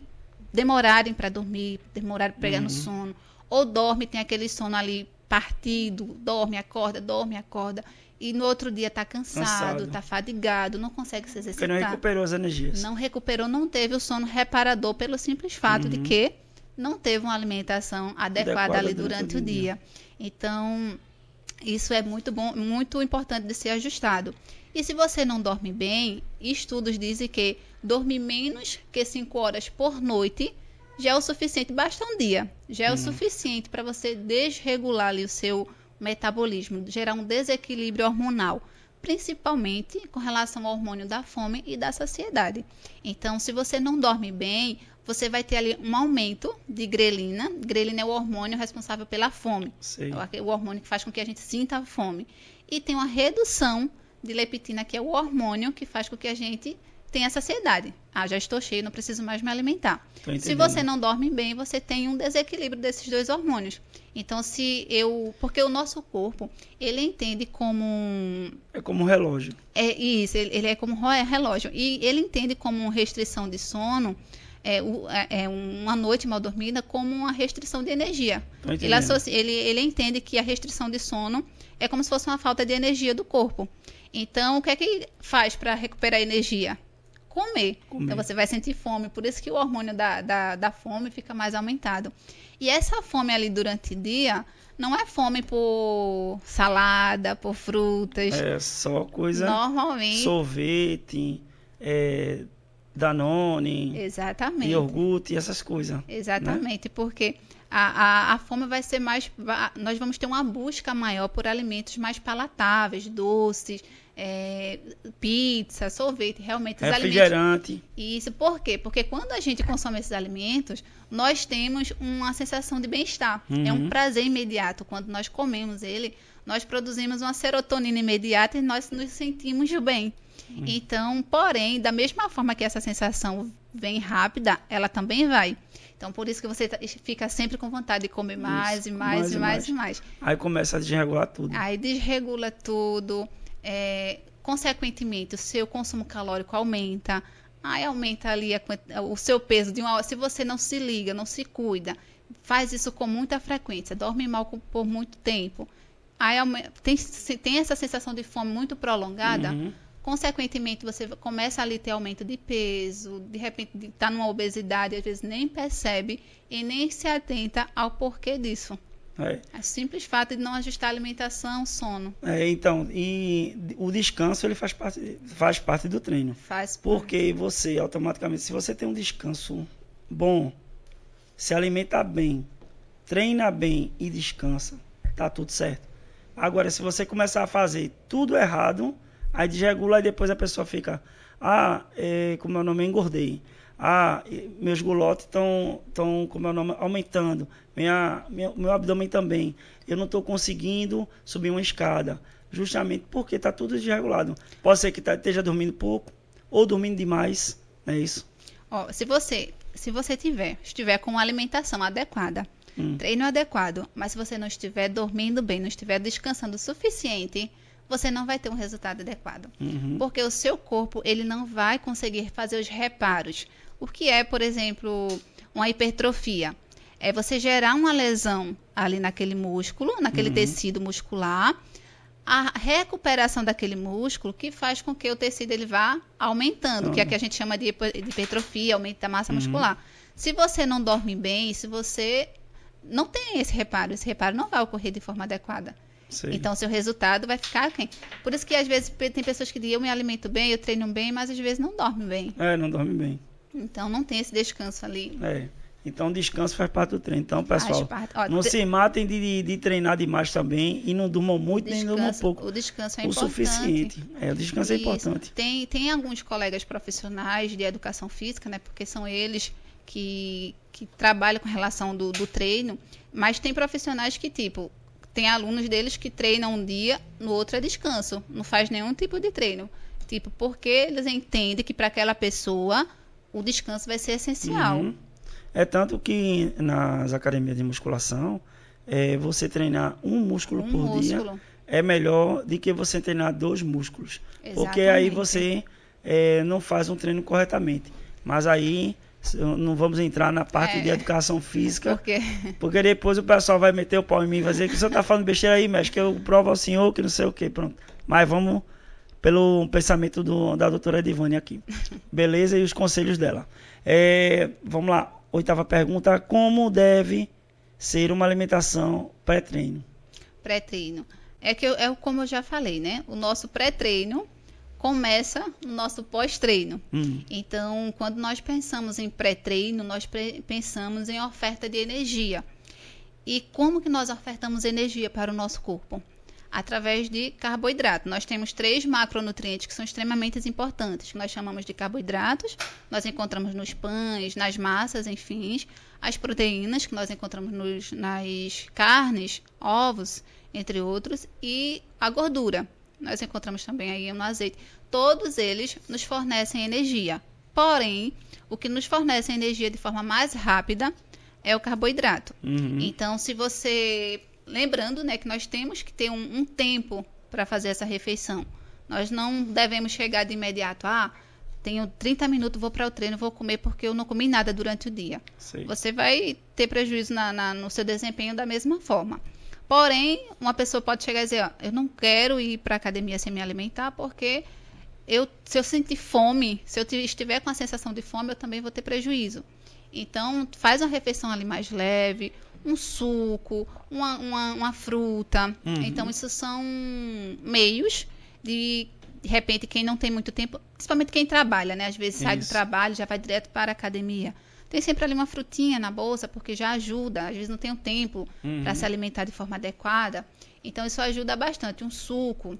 demorarem para dormir, demorarem para pegar no sono. Ou dorme, tem aquele sono ali partido, dorme, acorda. E no outro dia está cansado, está fadigado, não consegue se exercitar. Porque não recuperou as energias. Não recuperou, não teve o sono reparador pelo simples fato de que não teve uma alimentação adequada ali durante o dia. Então, isso é muito bom, muito importante de ser ajustado. E se você não dorme bem, estudos dizem que dormir menos que 5 horas por noite já é o suficiente, basta um dia, já é o suficiente para você desregular ali o seu metabolismo, gerar um desequilíbrio hormonal, principalmente com relação ao hormônio da fome e da saciedade. Então, se você não dorme bem, você vai ter ali um aumento de grelina. Grelina é o hormônio responsável pela fome. É o hormônio que faz com que a gente sinta a fome. E tem uma redução de leptina, que é o hormônio que faz com que a gente tenha saciedade. Já estou cheio, não preciso mais me alimentar. Se você não dorme bem, você tem um desequilíbrio desses dois hormônios. Então, porque o nosso corpo, ele entende como... É como um relógio. Ele é como um relógio. E ele entende como restrição de sono, uma noite mal dormida, como uma restrição de energia. Ele entende que a restrição de sono é como se fosse uma falta de energia do corpo. Então, o que é que faz para recuperar energia? Comer. Então, você vai sentir fome. Por isso que o hormônio da fome fica mais aumentado. E essa fome ali durante o dia não é fome por salada, por frutas. É só coisa... Normalmente... Sorvete, Danone... Exatamente. Iogurte, essas coisas. Exatamente, né? Porque a fome vai ser mais... Nós vamos ter uma busca maior por alimentos mais palatáveis, doces... pizza, sorvete, realmente os refrigerante. Alimentos. Isso, por quê? Porque quando a gente consome esses alimentos, nós temos uma sensação de bem-estar. É um prazer imediato. Quando nós comemos ele, nós produzimos uma serotonina imediata e nós nos sentimos bem. Então, porém, da mesma forma que essa sensação vem rápida, ela também vai. Então, por isso que você fica sempre com vontade de comer mais e mais. Aí começa a desregular tudo. Aí desregula tudo. Consequentemente, o seu consumo calórico aumenta, aí aumenta ali o seu peso de uma hora. Se você não se liga, não se cuida, faz isso com muita frequência, dorme mal por muito tempo, aí tem essa sensação de fome muito prolongada, consequentemente você começa ali a ter aumento de peso, de repente está numa obesidade, às vezes nem percebe e nem se atenta ao porquê disso. É simples fato de não ajustar a alimentação, sono. Então, e o descanso ele faz parte do treino. Porque você automaticamente, se você tem um descanso bom, se alimenta bem, treina bem e descansa, tá tudo certo. Agora, se você começar a fazer tudo errado, aí desregula e depois a pessoa fica, como meu nome, engordei. Meus gulotes estão, como meu nome, aumentando. Meu abdômen também. Eu não estou conseguindo subir uma escada. Justamente porque está tudo desregulado. Pode ser que esteja dormindo pouco ou dormindo demais, não é isso? Se você estiver com uma alimentação adequada, treino adequado, mas se você não estiver dormindo bem, não estiver descansando o suficiente, você não vai ter um resultado adequado. Porque o seu corpo ele não vai conseguir fazer os reparos. O que é, por exemplo, uma hipertrofia? É você gerar uma lesão ali naquele músculo, naquele tecido muscular, a recuperação daquele músculo que faz com que o tecido ele vá aumentando, que é o que a gente chama de hipertrofia, aumento da massa muscular. Se você não dorme bem, se você não tem esse reparo não vai ocorrer de forma adequada. Sim. Então, seu resultado vai ficar quem? Por isso que às vezes tem pessoas que dizem, eu me alimento bem, eu treino bem, mas às vezes não dorme bem. Não dorme bem. Então, não tem esse descanso ali. Então, o descanso faz parte do treino. Então, pessoal, não se matem de treinar demais também e não durmam muito, nem durmam pouco. O descanso é importante. O suficiente. O descanso é importante. Tem alguns colegas profissionais de educação física, né? Porque são eles que trabalham com relação do treino, mas tem profissionais que, tem alunos deles que treinam um dia, no outro é descanso, não faz nenhum tipo de treino. Porque eles entendem que para aquela pessoa o descanso vai ser essencial. É tanto que nas academias de musculação, você treinar um músculo por dia é melhor do que você treinar 2 músculos. Exatamente. Porque aí você não faz um treino corretamente. Mas aí não vamos entrar na parte de educação física, porque depois o pessoal vai meter o pau em mim e vai dizer que o senhor está falando besteira aí, mestre, que eu provo ao senhor que não sei o que, pronto. Mas vamos pelo pensamento da doutora Edivane aqui. Beleza? E os conselhos dela. Vamos lá. 8ª pergunta. Como deve ser uma alimentação pré-treino? Pré-treino. Como eu já falei, né? O nosso pré-treino começa no nosso pós-treino. Então, quando nós pensamos em pré-treino, nós pensamos em oferta de energia. E como que nós ofertamos energia para o nosso corpo? Através de carboidrato. Nós temos 3 macronutrientes que são extremamente importantes, que nós chamamos de carboidratos, nós encontramos nos pães, nas massas, enfim, as proteínas que nós encontramos nas carnes, ovos, entre outros, e a gordura. Nós encontramos também aí no azeite. Todos eles nos fornecem energia. Porém, o que nos fornece energia de forma mais rápida é o carboidrato. Então, se você... Lembrando, né, que nós temos que ter um tempo para fazer essa refeição. Nós não devemos chegar de imediato. Tenho 30 minutos, vou para o treino, vou comer porque eu não comi nada durante o dia. Sim. Você vai ter prejuízo no seu desempenho da mesma forma. Porém, uma pessoa pode chegar e dizer, eu não quero ir para a academia sem me alimentar porque se eu sentir fome, se eu estiver com a sensação de fome, eu também vou ter prejuízo. Então, faz uma refeição ali mais leve, um suco, uma fruta. Então, isso são meios de repente, quem não tem muito tempo, principalmente quem trabalha, né? Às vezes sai do trabalho, já vai direto para a academia. Tem sempre ali uma frutinha na bolsa, porque já ajuda. Às vezes não tem o tempo para se alimentar de forma adequada. Então, isso ajuda bastante. Um suco.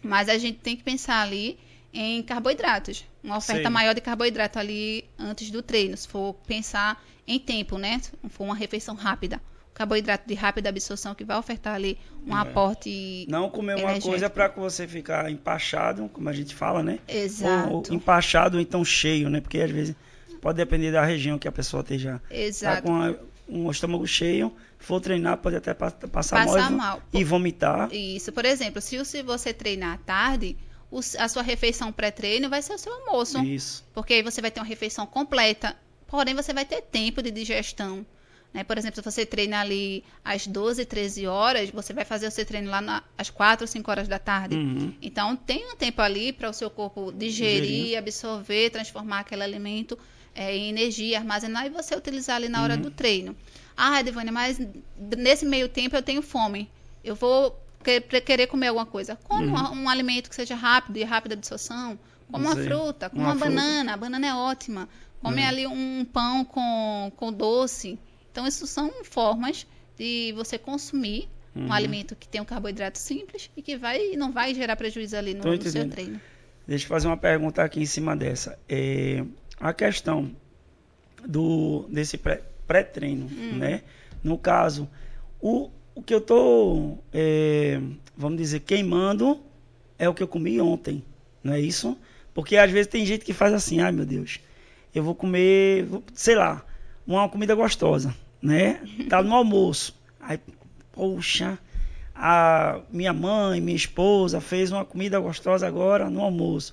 Mas a gente tem que pensar ali em carboidratos. Uma oferta maior de carboidrato ali antes do treino. Se for pensar em tempo, né? Se for uma refeição rápida. Carboidrato de rápida absorção que vai ofertar ali um aporte não comer uma coisa para você ficar empachado, como a gente fala, né? Exato. Ou empachado ou então cheio, né? Porque às vezes pode depender da região que a pessoa esteja. Exato. Tá com um estômago cheio, for treinar, pode até passar mal e vomitar. Isso. Por exemplo, se você treinar à tarde, a sua refeição pré-treino vai ser o seu almoço. Isso. Porque aí você vai ter uma refeição completa, porém você vai ter tempo de digestão. né? Por exemplo, se você treina ali às 12, 13 horas, você vai fazer o seu treino lá às 4 ou 5 horas da tarde. Então, tem um tempo ali para o seu corpo digerir, absorver, transformar aquele alimento em energia, armazenar e você utilizar ali na hora do treino. Ah, Edivânia, mas nesse meio tempo eu tenho fome. Eu vou querer comer alguma coisa. Como um alimento que seja rápido e rápida absorção, como uma fruta, como uma banana. A banana é ótima. Come ali um pão com doce. Então, isso são formas de você consumir um alimento que tem um carboidrato simples e que não vai gerar prejuízo ali no seu treino. Deixa eu fazer uma pergunta aqui em cima dessa. A questão desse pré-treino, né? No caso, o que eu tô, vamos dizer, queimando é o que eu comi ontem, não é isso? Porque às vezes tem gente que faz assim, ai meu Deus, eu vou comer, sei lá, uma comida gostosa, né? Tá no almoço. Aí, poxa, a minha mãe, minha esposa fez uma comida gostosa agora no almoço.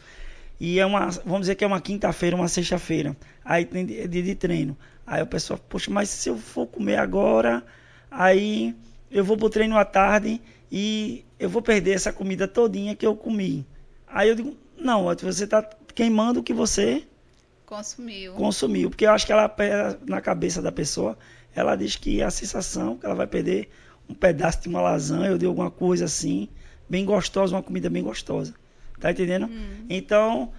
E vamos dizer que é uma quinta-feira, uma sexta-feira. Aí tem dia de treino. Aí o pessoal, poxa, mas se eu for comer agora, aí eu vou pro treino à tarde e eu vou perder essa comida todinha que eu comi. Aí eu digo, não, você tá queimando o que você consumiu. Porque eu acho que ela, na cabeça da pessoa, ela diz que a sensação que ela vai perder um pedaço de uma lasanha ou de alguma coisa assim, bem gostosa, uma comida bem gostosa. Tá entendendo? Então,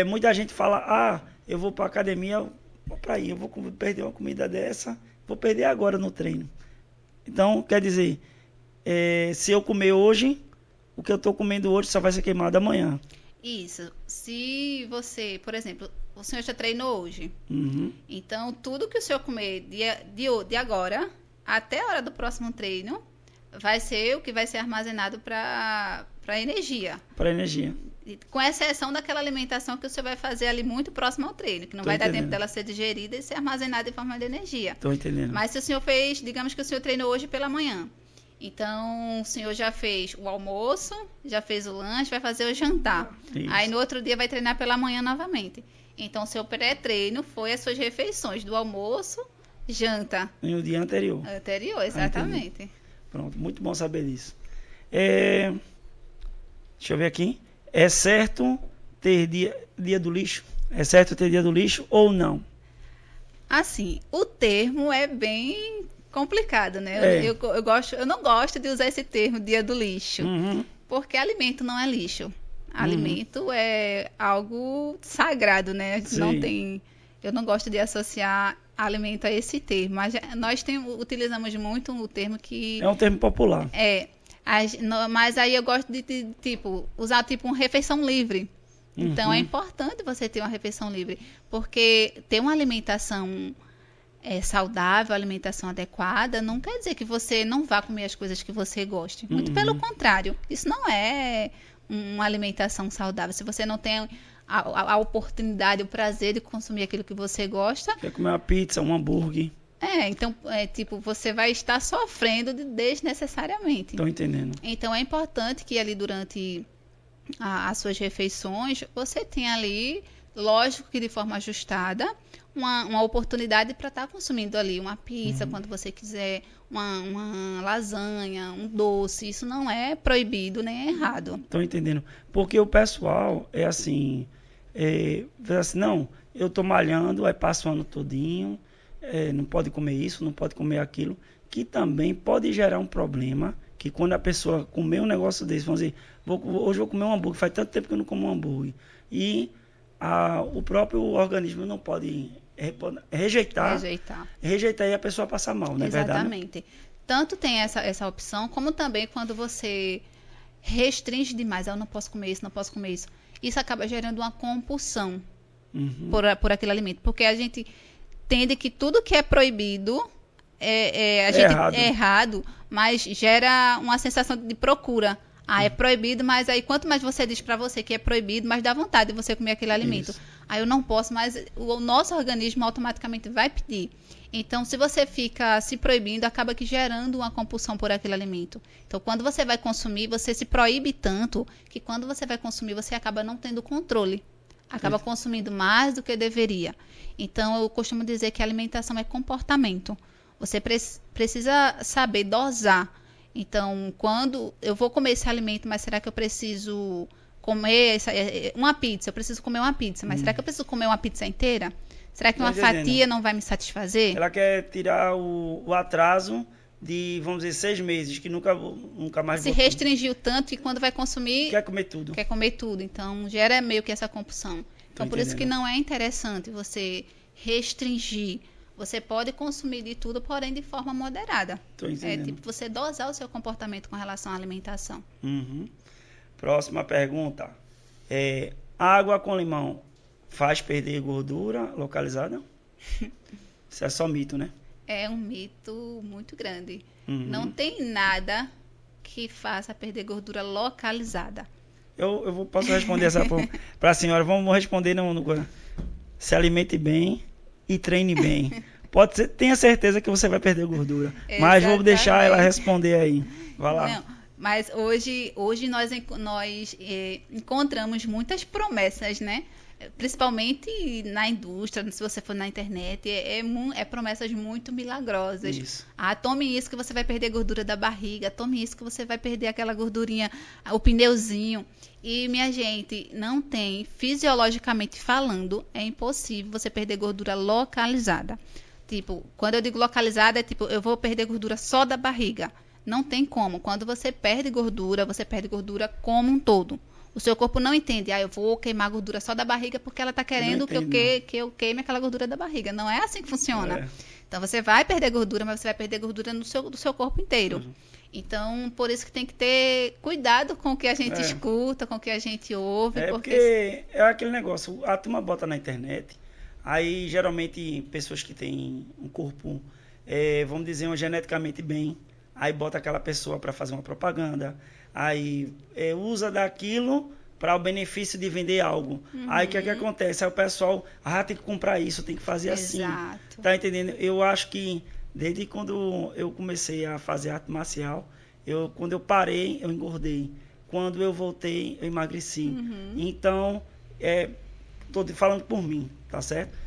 muita gente fala, eu vou pra academia, eu vou perder uma comida dessa, vou perder agora no treino. Então, quer dizer, se eu comer hoje, o que eu tô comendo hoje só vai ser queimado amanhã. Isso. Se você, por exemplo, o senhor já treinou hoje, então tudo que o senhor comer de agora até a hora do próximo treino vai ser o que vai ser armazenado para energia. Para energia. Com exceção daquela alimentação que o senhor vai fazer ali muito próximo ao treino, que não vai dar tempo dela ser digerida e ser armazenada em forma de energia. Estou entendendo. Mas se o senhor fez, digamos que o senhor treinou hoje pela manhã, então o senhor já fez o almoço, já fez o lanche, vai fazer o jantar. Isso. Aí no outro dia vai treinar pela manhã novamente. Então o seu pré-treino foi as suas refeições do almoço, janta. No dia anterior. Anterior, exatamente. Pronto, muito bom saber disso. Deixa eu ver aqui. É certo ter dia do lixo? É certo ter dia do lixo ou não? Assim, o termo é bem complicado, né? Eu não gosto de usar esse termo, dia do lixo, porque alimento não é lixo. Alimento é algo sagrado, né? Eu não gosto de associar alimento a esse termo, mas nós utilizamos muito o termo que... É um termo popular. Mas aí eu gosto de usar uma refeição livre. Então é importante você ter uma refeição livre, porque ter uma alimentação saudável, alimentação adequada, não quer dizer que você não vá comer as coisas que você goste. Muito pelo contrário, isso não é uma alimentação saudável. Se você não tem a oportunidade, o prazer de consumir aquilo que você gosta... Quer comer uma pizza, um hambúrguer... Então, você vai estar sofrendo desnecessariamente. Estou entendendo. Então, é importante que ali durante as suas refeições, você tenha ali, lógico que de forma ajustada, uma oportunidade para estar consumindo ali uma pizza, quando você quiser, uma lasanha, um doce. Isso não é proibido, nem é errado. Estou entendendo. Porque o pessoal assim, não, eu estou malhando, aí passa o ano todinho, não pode comer isso, não pode comer aquilo, que também pode gerar um problema, que quando a pessoa comer um negócio desse, vamos dizer, hoje eu vou comer um hambúrguer, faz tanto tempo que eu não como um hambúrguer, e o próprio organismo não pode rejeitar e a pessoa passar mal, não é verdade? Exatamente. Tanto tem essa opção, como também quando você restringe demais, eu não posso comer isso, não posso comer isso. Isso acaba gerando uma compulsão por aquele alimento, porque a gente entende que tudo que é proibido é errado, mas gera uma sensação de procura. É proibido, mas aí quanto mais você diz para você que é proibido, mais dá vontade de você comer aquele alimento. Isso. Aí eu não posso, mas o nosso organismo automaticamente vai pedir. Então, se você fica se proibindo, acaba que gerando uma compulsão por aquele alimento. Então, quando você vai consumir, você se proíbe tanto que quando você vai consumir, você acaba não tendo controle. Acaba consumindo mais do que deveria. Então, eu costumo dizer que a alimentação é comportamento. Você precisa saber dosar. Então, quando eu vou comer esse alimento, mas será que eu preciso comer uma pizza? Eu preciso comer uma pizza, mas será que eu preciso comer uma pizza inteira? Será que uma fatia não vai me satisfazer? Ela quer tirar o atraso de, vamos dizer, 6 meses, que nunca mais se restringiu tanto que quando vai consumir... Quer comer tudo. Quer comer tudo. Então, gera meio que essa compulsão. Então, por isso que não é interessante você restringir. Você pode consumir de tudo, porém de forma moderada. É tipo você dosar o seu comportamento com relação à alimentação. Próxima pergunta. Água com limão faz perder gordura localizada? Isso é só mito, né? É um mito muito grande. Não tem nada que faça perder gordura localizada. Posso responder essa para a senhora? Vamos responder se alimente bem e treine bem. Tenha certeza que você vai perder gordura. Mas vou deixar ela responder aí. Vai lá. Não, mas hoje nós encontramos muitas promessas, né? Principalmente na indústria, se você for na internet, promessas muito milagrosas. Isso. Tome isso que você vai perder gordura da barriga, tome isso que você vai perder aquela gordurinha, o pneuzinho. E, minha gente, não tem, fisiologicamente falando, é impossível você perder gordura localizada. Tipo, quando eu digo localizada, é tipo, eu vou perder gordura só da barriga. Não tem como. Quando você perde gordura como um todo. O seu corpo não entende, eu vou queimar a gordura só da barriga porque ela está querendo que eu queime aquela gordura da barriga. Não é assim que funciona. Então, você vai perder gordura, mas você vai perder gordura do seu corpo inteiro. Então, por isso que tem que ter cuidado com o que a gente escuta, com o que a gente ouve. Porque é aquele negócio, a turma bota na internet, aí geralmente pessoas que têm um corpo, vamos dizer, geneticamente bem, aí bota aquela pessoa para fazer uma propaganda, aí usa daquilo para o benefício de vender algo. Aí o que acontece? Aí o pessoal, tem que comprar isso, tem que fazer assim. Tá entendendo? Eu acho que desde quando eu comecei a fazer arte marcial, quando eu parei, eu engordei. Quando eu voltei, eu emagreci. Então, estou falando por mim, tá certo?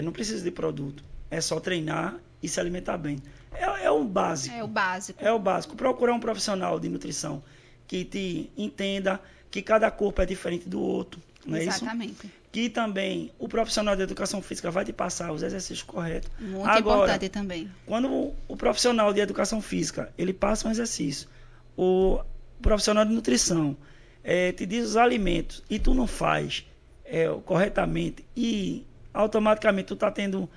Não preciso de produto. É só treinar e se alimentar bem. É o básico. É o básico. É o básico. Procurar um profissional de nutrição que te entenda que cada corpo é diferente do outro. Não é Exatamente. Isso? Que também o profissional de educação física vai te passar os exercícios corretos. Muito importante também. Quando o profissional de educação física, ele passa um exercício, o profissional de nutrição te diz os alimentos e tu não faz corretamente e automaticamente tu está tendo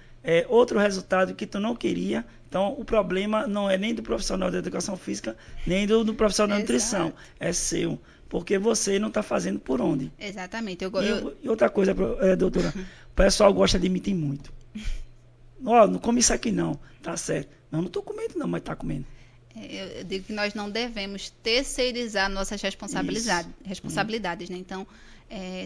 outro resultado que tu não queria. Então, o problema não é nem do profissional de educação física, nem do profissional de nutrição. É seu. Porque você não está fazendo por onde. Exatamente. E outra coisa, doutora, o pessoal gosta de mentir muito. Não come isso aqui não, tá certo. Não estou comendo não, mas está comendo. Eu digo que nós não devemos terceirizar nossas responsabilidades, né? Então,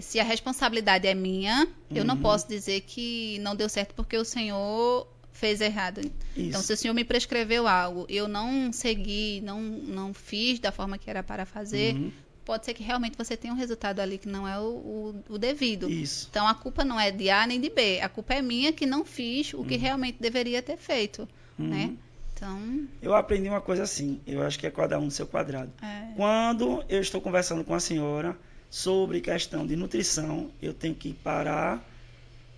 se a responsabilidade é minha, eu não posso dizer que não deu certo porque o Senhor fez errado. Isso. Então, se o Senhor me prescreveu algo, eu não segui, não fiz da forma que era para fazer, pode ser que realmente você tenha um resultado ali que não é o devido. Isso. Então, a culpa não é de A nem de B. A culpa é minha que não fiz o que realmente deveria ter feito, né? Então... Eu aprendi uma coisa assim, eu acho que é cada um no seu quadrado. Quando eu estou conversando com a senhora sobre questão de nutrição, eu tenho que parar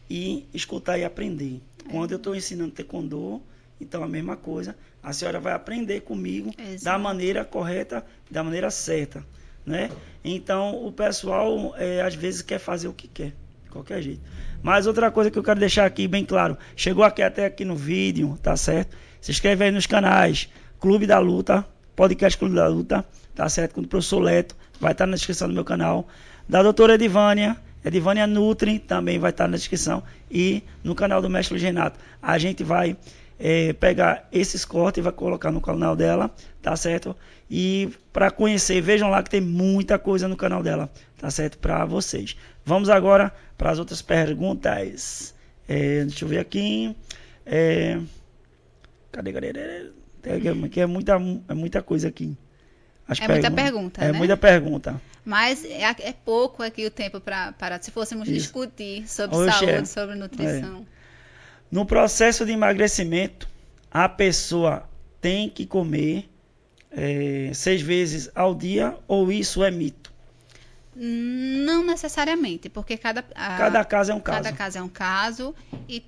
e escutar e aprender. Quando eu estou ensinando taekwondo, então a mesma coisa, a senhora vai aprender comigo da maneira correta, da maneira certa, né? Então o pessoal às vezes quer fazer o que quer, de qualquer jeito. Mas outra coisa que eu quero deixar aqui bem claro, chegou até aqui no vídeo, tá certo? Se inscreve aí nos canais Clube da Luta, Podcast Clube da Luta, tá certo? Com o professor Leto, vai estar na descrição do meu canal. Da doutora Edivânia Nutri, também vai estar na descrição. E no canal do Mestre Luiz Renato. A gente vai pegar esses cortes e vai colocar no canal dela, tá certo? E para conhecer, vejam lá que tem muita coisa no canal dela, tá certo? Para vocês. Vamos agora para as outras perguntas. Deixa eu ver aqui. Cadê? É muita coisa aqui. Muita pergunta, né? Muita pergunta. Mas é pouco aqui o tempo para se fôssemos discutir sobre saúde, sobre nutrição. No processo de emagrecimento, a pessoa tem que comer 6 vezes ao dia ou isso é mito? Não necessariamente, porque Cada caso é um caso. Cada caso é um caso e,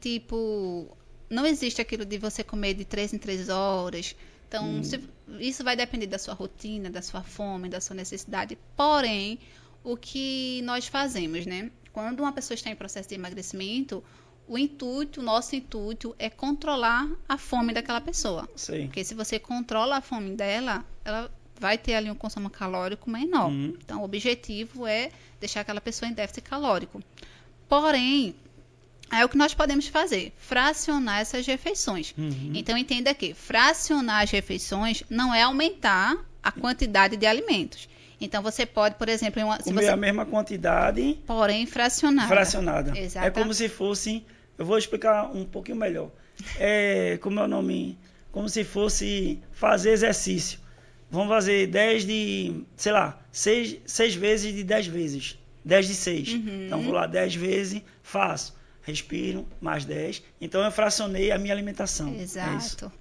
não existe aquilo de você comer de 3 em 3 horas. Então, isso vai depender da sua rotina, da sua fome, da sua necessidade. Porém, o que nós fazemos, né? Quando uma pessoa está em processo de emagrecimento, o nosso intuito é controlar a fome daquela pessoa. Sim. Porque se você controla a fome dela, ela vai ter ali um consumo calórico menor. Então, o objetivo é deixar aquela pessoa em déficit calórico. Porém, é o que nós podemos fazer, fracionar essas refeições. Então, entenda que fracionar as refeições não é aumentar a quantidade de alimentos. Então, você pode, por exemplo... comer a mesma quantidade... porém, fracionada. Exatamente. É como se fosse... Eu vou explicar um pouquinho melhor. Como é o nome? Como se fosse fazer exercício. Vamos fazer 10 de... sei lá, 6 vezes de 10 vezes. 10 de 6. Então, vou lá 10 vezes, faço. Respiro, mais 10. Então, eu fracionei a minha alimentação. Exato.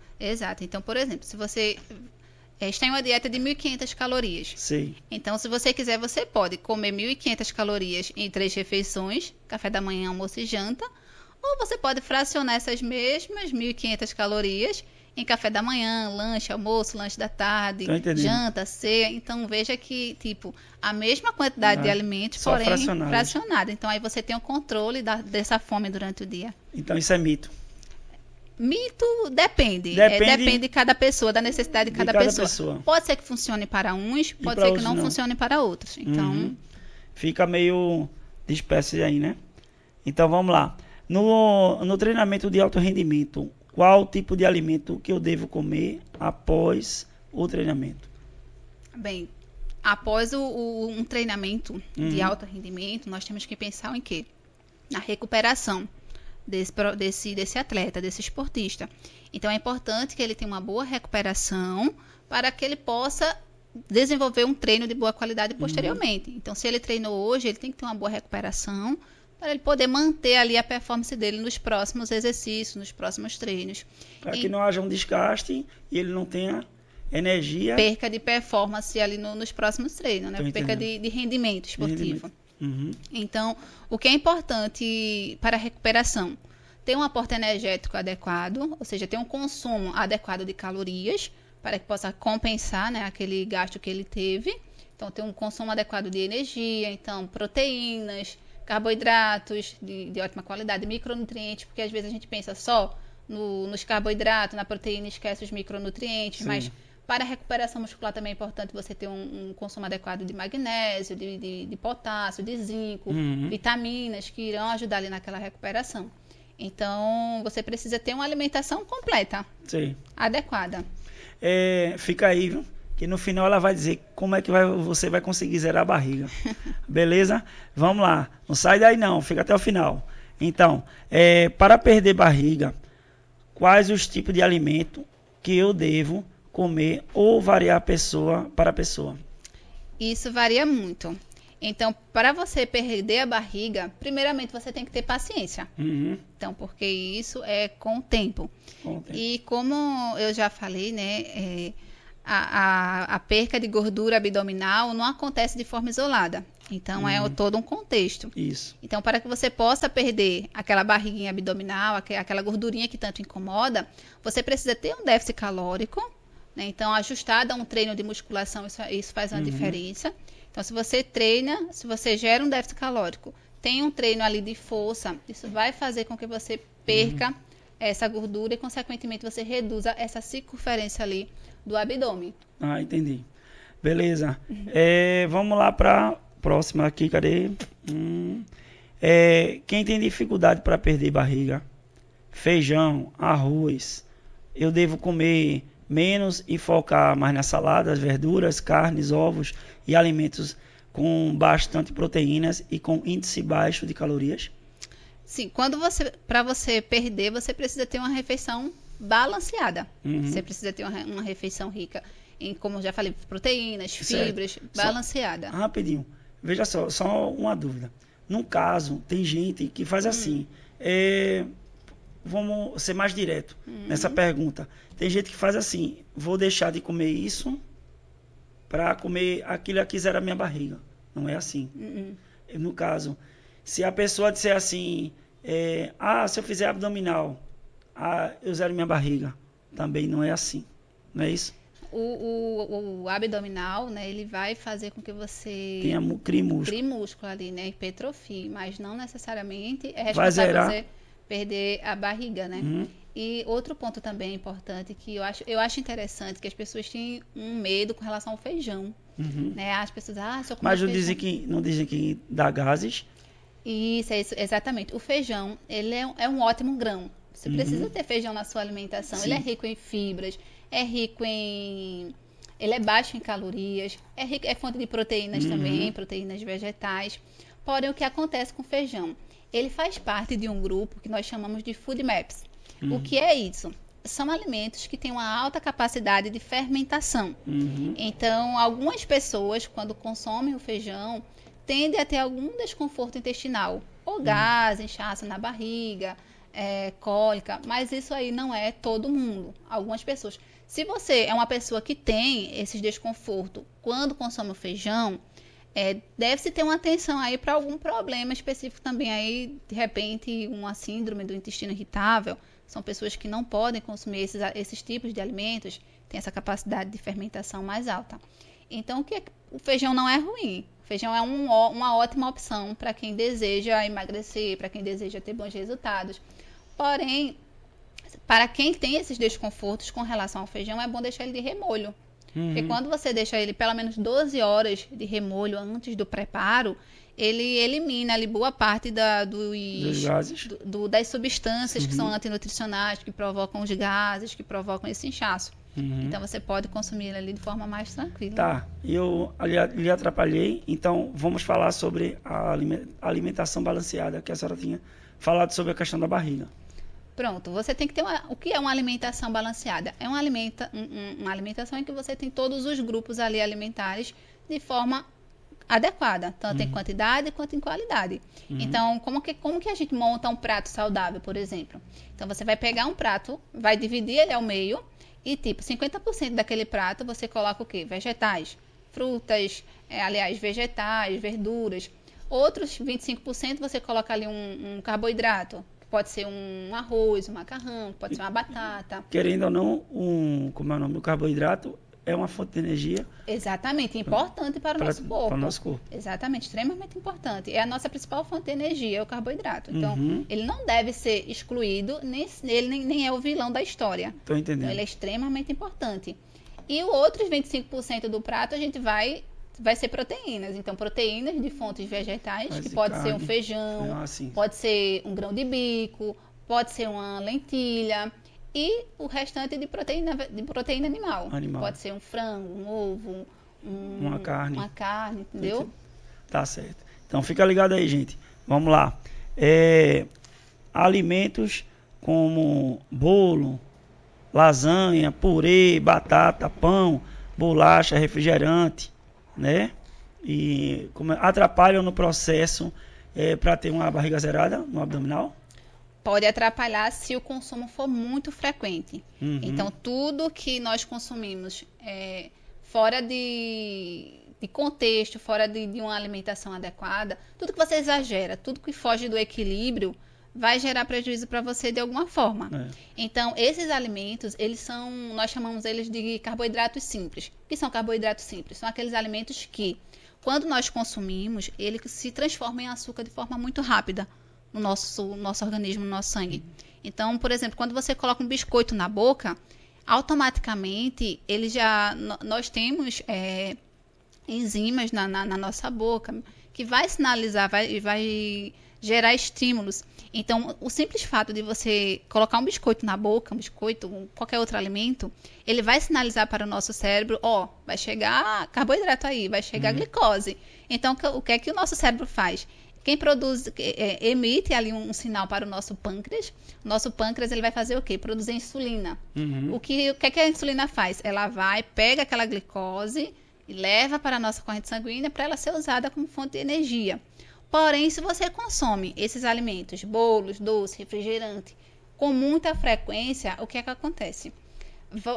Então, por exemplo, se você está em uma dieta de 1.500 calorias. Sim. Então, se você quiser, você pode comer 1.500 calorias em 3 refeições, café da manhã, almoço e janta. Ou você pode fracionar essas mesmas 1.500 calorias em café da manhã, lanche, almoço, lanche da tarde, janta, ceia. Então, veja que, a mesma quantidade de alimentos, porém fracionada. Então, aí você tem o controle dessa fome durante o dia. Então, isso é mito? Mito depende de cada pessoa, da necessidade de cada pessoa. Pode ser que funcione para uns, pode ser que não funcione para outros. Então, fica meio disperso aí, né? Então, vamos lá. No treinamento de alto rendimento, qual tipo de alimento que eu devo comer após o treinamento? Bem, após um treinamento de alto rendimento, nós temos que pensar em quê? Na recuperação desse atleta, desse esportista. Então, é importante que ele tenha uma boa recuperação para que ele possa desenvolver um treino de boa qualidade posteriormente. Então, se ele treinou hoje, ele tem que ter uma boa recuperação para ele poder manter ali a performance dele nos próximos exercícios, nos próximos treinos. Para que não haja um desgaste e ele não tenha energia. Perca de performance ali nos próximos treinos, né? Perca de rendimento esportivo. Então, o que é importante para a recuperação? Ter um aporte energético adequado, ou seja, ter um consumo adequado de calorias, para que possa compensar, né, aquele gasto que ele teve. Então, ter um consumo adequado de energia, então, proteínas, carboidratos de ótima qualidade, micronutrientes, porque às vezes a gente pensa só nos carboidratos, na proteína e esquece os micronutrientes, mas para a recuperação muscular também é importante você ter um consumo adequado de magnésio, de potássio, de zinco, vitaminas que irão ajudar ali naquela recuperação. Então, você precisa ter uma alimentação completa, adequada. Fica aí, viu? Que no final ela vai dizer como é que você vai conseguir zerar a barriga. Beleza? Vamos lá. Não sai daí não, fica até o final. Então, para perder barriga, quais os tipos de alimento que eu devo comer ou variar pessoa para pessoa? Isso varia muito. Então, para você perder a barriga, primeiramente você tem que ter paciência. Então, porque isso é com o tempo. E como eu já falei, né, a perca de gordura abdominal não acontece de forma isolada. Então, é todo um contexto. Isso. Então, para que você possa perder aquela barriguinha abdominal, aquela gordurinha que tanto incomoda, você precisa ter um déficit calórico, né? Então, ajustado a um treino de musculação, isso faz uma diferença. Então, se você treina, se você gera um déficit calórico, tem um treino ali de força, isso vai fazer com que você perca essa gordura e, consequentemente, você reduza essa circunferência ali do abdômen. Entendi. Beleza. Vamos lá para a próxima aqui, cadê? Quem tem dificuldade para perder barriga, feijão, arroz, eu devo comer menos e focar mais nas saladas, verduras, carnes, ovos e alimentos com bastante proteínas e com índice baixo de calorias? Sim, para você perder, você precisa ter uma refeição balanceada. Você precisa ter uma refeição rica em, como eu já falei, proteínas, fibras, balanceada. Rapidinho, veja só uma dúvida. No caso, tem gente que faz assim, vamos ser mais direto nessa pergunta. Tem gente que faz assim, vou deixar de comer isso para comer aquilo que zera a minha barriga. Não é assim. No caso, se a pessoa disser assim, se eu fizer abdominal, eu zero minha barriga. Também não é assim. Não é isso? O abdominal, né, ele vai fazer com que você crie músculo. Crie músculo ali, né, hipertrofie, mas não necessariamente é vai responsável zerar. por você perder a barriga, né? E outro ponto também importante que eu acho interessante, que as pessoas têm um medo com relação ao feijão, né? As pessoas, se eu comer mas feijão... não dizem que dá gases? Isso, exatamente. O feijão, ele é um ótimo grão. Você precisa ter feijão na sua alimentação. Sim. Ele é rico em fibras, ele é baixo em calorias, é fonte de proteínas também, proteínas vegetais. Porém, o que acontece com o feijão? Ele faz parte de um grupo que nós chamamos de food maps. O que é isso? São alimentos que têm uma alta capacidade de fermentação. Então, algumas pessoas, quando consomem o feijão, tendem a ter algum desconforto intestinal, ou gás, inchaço na barriga, cólica, mas isso aí não é todo mundo. Algumas pessoas. Se você é uma pessoa que tem esses desconfortos quando consome o feijão, deve-se ter uma atenção aí para algum problema específico também aí, de repente, uma síndrome do intestino irritável. São pessoas que não podem consumir esses tipos de alimentos, têm essa capacidade de fermentação mais alta. Então, o feijão não é ruim. O feijão é uma ótima opção para quem deseja emagrecer, para quem deseja ter bons resultados. Porém, para quem tem esses desconfortos com relação ao feijão, é bom deixar ele de remolho. Porque quando você deixa ele pelo menos 12 horas de remolho antes do preparo, ele elimina ali boa parte dos gases, das substâncias que são antinutricionais, que provocam os gases, que provocam esse inchaço. Então você pode consumir ele ali de forma mais tranquila. Tá, eu lhe atrapalhei, então vamos falar sobre a alimentação balanceada, que a senhora tinha falado sobre a questão da barriga. Pronto, você tem que ter o que é uma alimentação balanceada? É uma alimentação em que você tem todos os grupos ali alimentares de forma adequada, tanto em quantidade quanto em qualidade. Então, como que a gente monta um prato saudável, por exemplo? Então, você vai pegar um prato, vai dividir ele ao meio e, 50% daquele prato você coloca o quê? Vegetais, frutas, vegetais, verduras. Outros 25% você coloca ali um carboidrato. Pode ser um arroz, um macarrão, pode ser uma batata. Querendo ou não, como é o nome? O carboidrato é uma fonte de energia. Exatamente, importante para o nosso corpo. Para o nosso corpo. Exatamente, extremamente importante. É a nossa principal fonte de energia, é o carboidrato. Então, ele não deve ser excluído, ele nem é o vilão da história. Estou entendendo. Então, ele é extremamente importante. E os outros 25% do prato, a gente vai ser proteínas. Então, proteínas de fontes vegetais, que pode ser um feijão, pode ser um grão de bico, pode ser uma lentilha. E o restante de proteína animal. Pode ser um frango, um ovo, uma carne, entendeu? Tá certo. Então, fica ligado aí, gente. Vamos lá. Alimentos como bolo, lasanha, purê, batata, pão, bolacha, refrigerante, né? E atrapalham no processo para ter uma barriga zerada no abdominal? Pode atrapalhar se o consumo for muito frequente. Então, tudo que nós consumimos fora de contexto, fora de uma alimentação adequada, tudo que você exagera, tudo que foge do equilíbrio, vai gerar prejuízo para você de alguma forma. Então, esses alimentos, nós chamamos eles de carboidratos simples. O que são carboidratos simples? São aqueles alimentos que, quando nós consumimos, eles se transformam em açúcar de forma muito rápida no nosso organismo, no nosso sangue. Então, por exemplo, quando você coloca um biscoito na boca, automaticamente nós temos enzimas na nossa boca que vai sinalizar, vai gerar estímulos. Então, o simples fato de você colocar um biscoito na boca, qualquer outro alimento, ele vai sinalizar para o nosso cérebro, vai chegar carboidrato aí, vai chegar glicose. Então, o que é que o nosso cérebro faz? Quem produz, emite ali um sinal para o nosso pâncreas. O nosso pâncreas ele vai fazer o quê? Produzir insulina. O que é que a insulina faz? Ela pega aquela glicose e leva para a nossa corrente sanguínea para ela ser usada como fonte de energia. Porém, se você consome esses alimentos, bolos, doce, refrigerante, com muita frequência, o que é que acontece?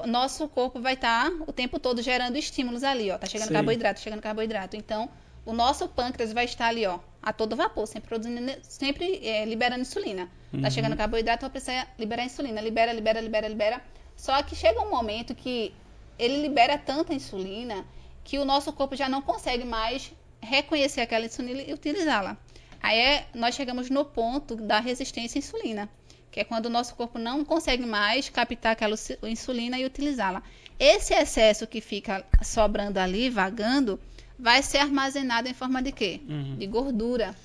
Nosso corpo vai estar o tempo todo gerando estímulos ali, ó. Tá chegando Sei. carboidrato, chegando carboidrato. Então, o nosso pâncreas vai estar ali, ó, a todo vapor, sempre produzindo, sempre liberando insulina. Tá chegando carboidrato, vai precisar liberar insulina. Libera. Só que chega um momento que ele libera tanta insulina que o nosso corpo já não consegue mais reconhecer aquela insulina e utilizá-la. Aí nós chegamos no ponto da resistência à insulina, que é quando o nosso corpo não consegue mais captar aquela insulina e utilizá-la. Esse excesso que fica sobrando ali, vagando, vai ser armazenado em forma de quê? De gordura.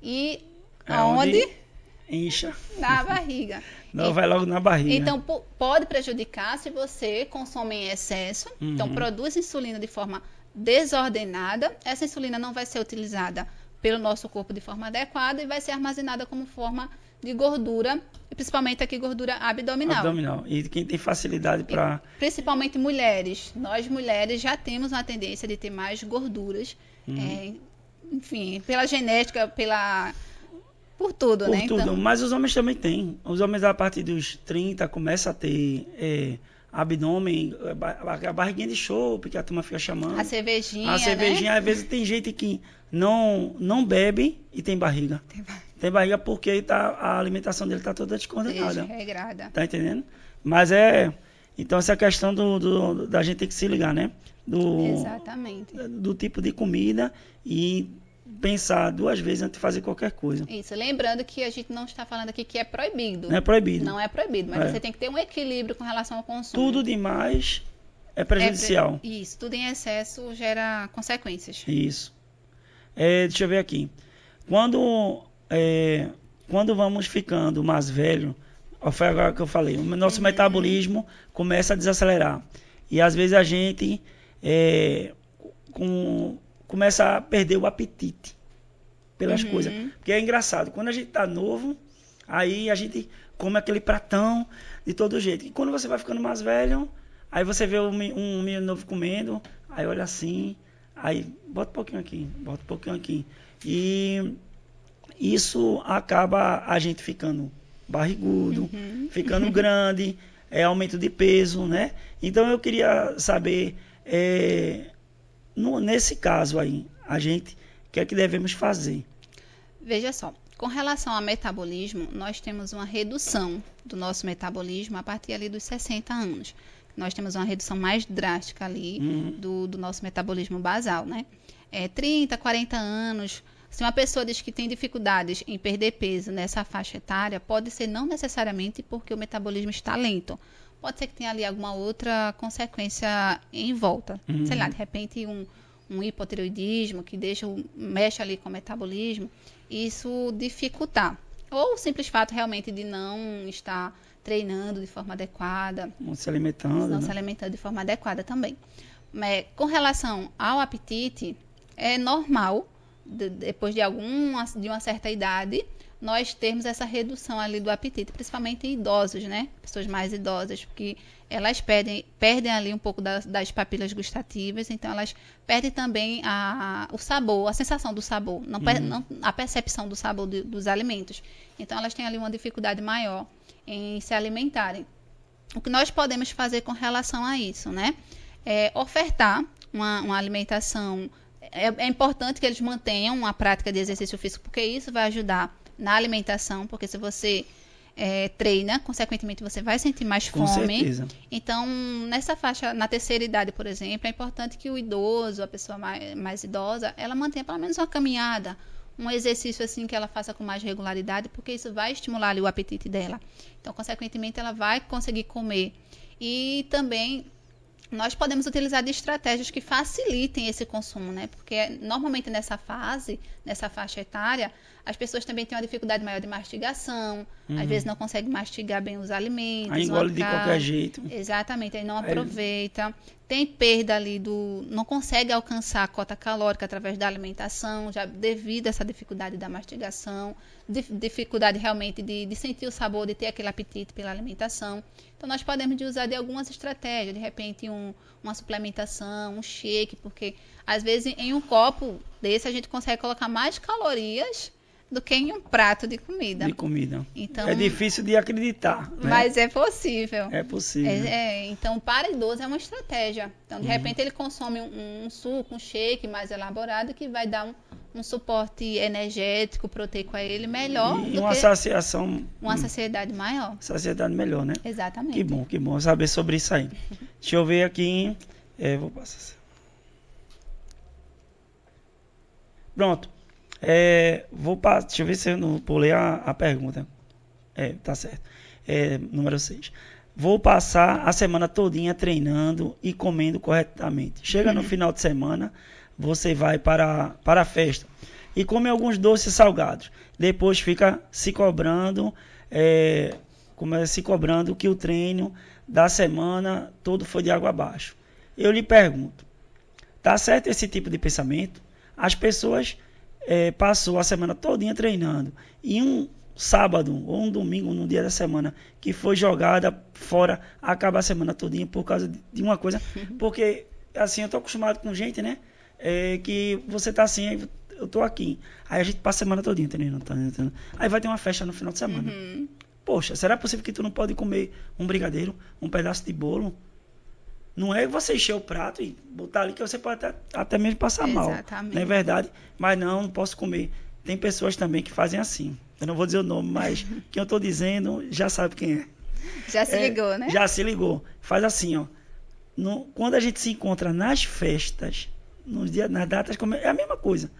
E aonde? Incha. Na barriga. Não, vai logo na barriga. Então, pode prejudicar se você consome em excesso. Então, produz insulina de forma desordenada. Essa insulina não vai ser utilizada pelo nosso corpo de forma adequada e vai ser armazenada como forma de gordura, principalmente aqui gordura abdominal. E quem tem facilidade para... Principalmente mulheres. Nós mulheres já temos uma tendência de ter mais gorduras. Enfim, pela genética, por tudo, Por né? tudo, Então, mas os homens também têm. Os homens a partir dos 30 começam a ter abdômen, a barriguinha de chope, que a turma fica chamando. a cervejinha, A cervejinha, né? às vezes tem gente que não bebe e tem barriga. Tem barriga porque a alimentação dele está toda descoordenada. Desregrada. Tá entendendo? Mas então essa questão da gente ter que se ligar, né? Exatamente. Do tipo de comida e pensar 2 vezes antes de fazer qualquer coisa. Isso, lembrando que a gente não está falando aqui que é proibido. Não é proibido. Não é proibido, mas você tem que ter um equilíbrio com relação ao consumo. Tudo demais é prejudicial. Isso, tudo em excesso gera consequências. Isso. Deixa eu ver aqui. Quando vamos ficando mais velho, foi agora que eu falei, o nosso metabolismo começa a desacelerar. E às vezes a gente começa a perder o apetite pelas coisas. Porque é engraçado, quando a gente tá novo, aí a gente come aquele pratão de todo jeito. E quando você vai ficando mais velho, aí você vê um menino novo comendo, aí olha assim, aí bota um pouquinho aqui. E isso acaba a gente ficando barrigudo, ficando grande, aumento de peso, né? Então eu queria saber, nesse caso aí, o que é que devemos fazer? Veja só, com relação ao metabolismo, nós temos uma redução do nosso metabolismo a partir ali dos 60 anos. Nós temos uma redução mais drástica ali do nosso metabolismo basal, né? 30, 40 anos. Se uma pessoa diz que tem dificuldades em perder peso nessa faixa etária, pode ser não necessariamente porque o metabolismo está lento. Pode ser que tenha ali alguma outra consequência em volta. Sei lá, de repente um hipotireoidismo que mexe ali com o metabolismo, isso dificultar. Ou o simples fato realmente de não estar treinando de forma adequada. Não se alimentando. Não se alimentando de forma adequada também. Mas, com relação ao apetite, é normal, depois de uma certa idade, nós termos essa redução ali do apetite, principalmente em idosos, né? Pessoas mais idosas, porque elas perdem ali um pouco das papilas gustativas, então elas perdem também o sabor, a sensação do sabor, não a percepção do sabor dos alimentos. Então elas têm ali uma dificuldade maior em se alimentarem. O que nós podemos fazer com relação a isso, né? Ofertar uma alimentação. É importante que eles mantenham uma prática de exercício físico, porque isso vai ajudar na alimentação, porque se você treina, consequentemente você vai sentir mais fome. Com certeza. Então, nessa faixa, na terceira idade, por exemplo, é importante que o idoso, a pessoa mais idosa, ela mantenha pelo menos uma caminhada, um exercício assim que ela faça com mais regularidade, porque isso vai estimular ali o apetite dela. Então, consequentemente, ela vai conseguir comer. E também nós podemos utilizar de estratégias que facilitem esse consumo, né? Porque normalmente nessa faixa etária, as pessoas também têm uma dificuldade maior de mastigação, às vezes não conseguem mastigar bem os alimentos. Aí engole de qualquer jeito. Exatamente, aí não aproveita. Tem perda ali não consegue alcançar a cota calórica através da alimentação, já devido a essa dificuldade da mastigação, dificuldade realmente de sentir o sabor, de ter aquele apetite pela alimentação. Então, nós podemos usar de algumas estratégias, de repente uma suplementação, um shake, porque às vezes em um copo desse a gente consegue colocar mais calorias do que em um prato de comida. De comida. Então, é difícil de acreditar, né? Mas é possível. É possível. Então, para idoso é uma estratégia. Então, de repente, ele consome um suco, um shake mais elaborado que vai dar um suporte energético, proteico a ele melhor E do uma que saciação. uma saciedade maior. Saciedade melhor, né? Exatamente. Que bom saber sobre isso aí. Deixa eu ver aqui. Vou passar. Pronto. Deixa eu ver se eu não pulei a pergunta. Tá certo. Número 6. Vou passar a semana todinha treinando e comendo corretamente. Chega no final de semana, você vai para a festa e come alguns doces salgados. Depois fica se cobrando, se cobrando que o treino da semana todo foi de água abaixo. Eu lhe pergunto, tá certo esse tipo de pensamento? As pessoas passou a semana todinha treinando e um sábado ou um domingo no dia da semana que foi jogada fora, acaba a semana todinha por causa de uma coisa, porque assim eu tô acostumado com gente, né, que você tá assim, eu tô aqui, aí a gente passa a semana todinha treinando, aí vai ter uma festa no final de semana. Poxa, será possível que tu não pode comer um brigadeiro, um pedaço de bolo? Não é você encher o prato e botar ali que você pode até mesmo passar mal. Não é verdade? Mas não posso comer. Tem pessoas também que fazem assim. Eu não vou dizer o nome, mas quem eu estou dizendo já sabe quem é. Já se ligou, né? Já se ligou. Faz assim, ó. Quando a gente se encontra nas festas, nas datas, é a mesma coisa.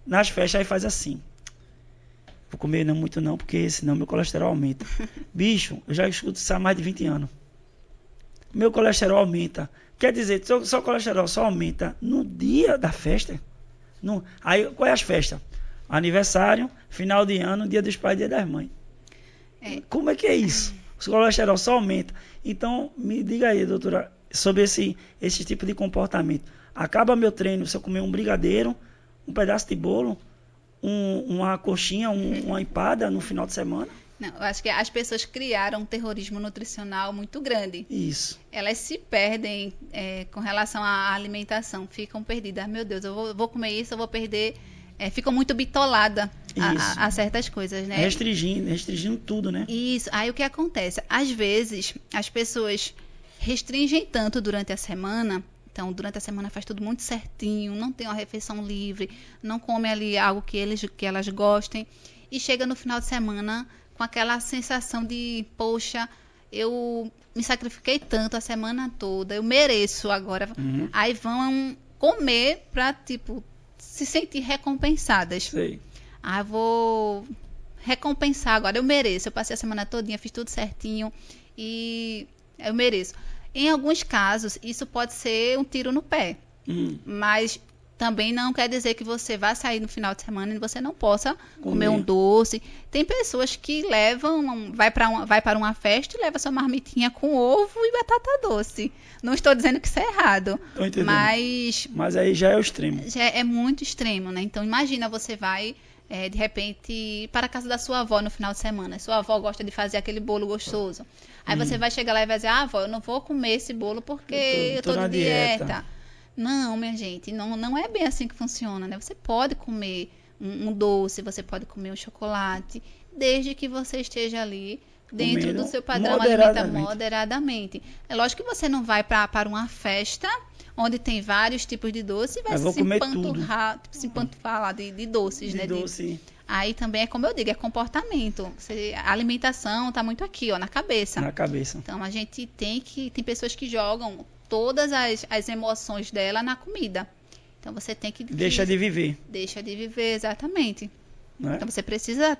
Nas festas aí faz assim. Vou comer não muito não, porque senão meu colesterol aumenta. Bicho, eu já escuto isso há mais de 20 anos. Meu colesterol aumenta. Quer dizer, seu colesterol só aumenta no dia da festa? Aí, qual é as festas? Aniversário, final de ano, dia dos pais, dia das mães. Como é que é isso? O colesterol só aumenta. Então, me diga aí, doutora, sobre esse tipo de comportamento. Acaba meu treino se eu comer um brigadeiro, um pedaço de bolo, uma coxinha, uma empada no final de semana? Não, eu acho que as pessoas criaram um terrorismo nutricional muito grande. Isso. Elas se perdem com relação à alimentação, ficam perdidas. Meu Deus, eu vou comer isso, eu vou perder. Ficam muito bitoladas a certas coisas, né? Restringindo tudo, né? Isso. Aí o que acontece? Às vezes, as pessoas restringem tanto durante a semana. Então, durante a semana faz tudo muito certinho, não tem uma refeição livre, não come ali algo que elas gostem. E chega no final de semana com aquela sensação de, poxa, eu me sacrifiquei tanto a semana toda, eu mereço agora. Aí vão comer pra, tipo, se sentir recompensadas. Sei. Vou recompensar agora, eu mereço. Eu passei a semana todinha, fiz tudo certinho e eu mereço. Em alguns casos, isso pode ser um tiro no pé. Mas também não quer dizer que você vai sair no final de semana e você não possa comer um doce. Tem pessoas que vai para uma festa e leva sua marmitinha com ovo e batata doce. Não estou dizendo que isso é errado. Tô entendendo. Mas aí já é o extremo. Já é muito extremo, né? Então imagina, você vai de repente para a casa da sua avó no final de semana. Sua avó gosta de fazer aquele bolo gostoso. Aí você vai chegar lá e vai dizer, avó, eu não vou comer esse bolo porque eu tô de dieta. Não, minha gente, não é bem assim que funciona, né? Você pode comer um doce, você pode comer um chocolate, desde que você esteja ali dentro do seu padrão alimentar moderadamente. É lógico que você não vai para uma festa onde tem vários tipos de doce e vai se empanturrar lá de doces, né? Doce. Aí também é como eu digo, é comportamento. A alimentação está muito aqui, ó, na cabeça. Na cabeça. Então a gente tem pessoas que jogam todas as emoções dela na comida. Então você tem que... Deixa de viver. Deixa de viver, exatamente. Então você precisa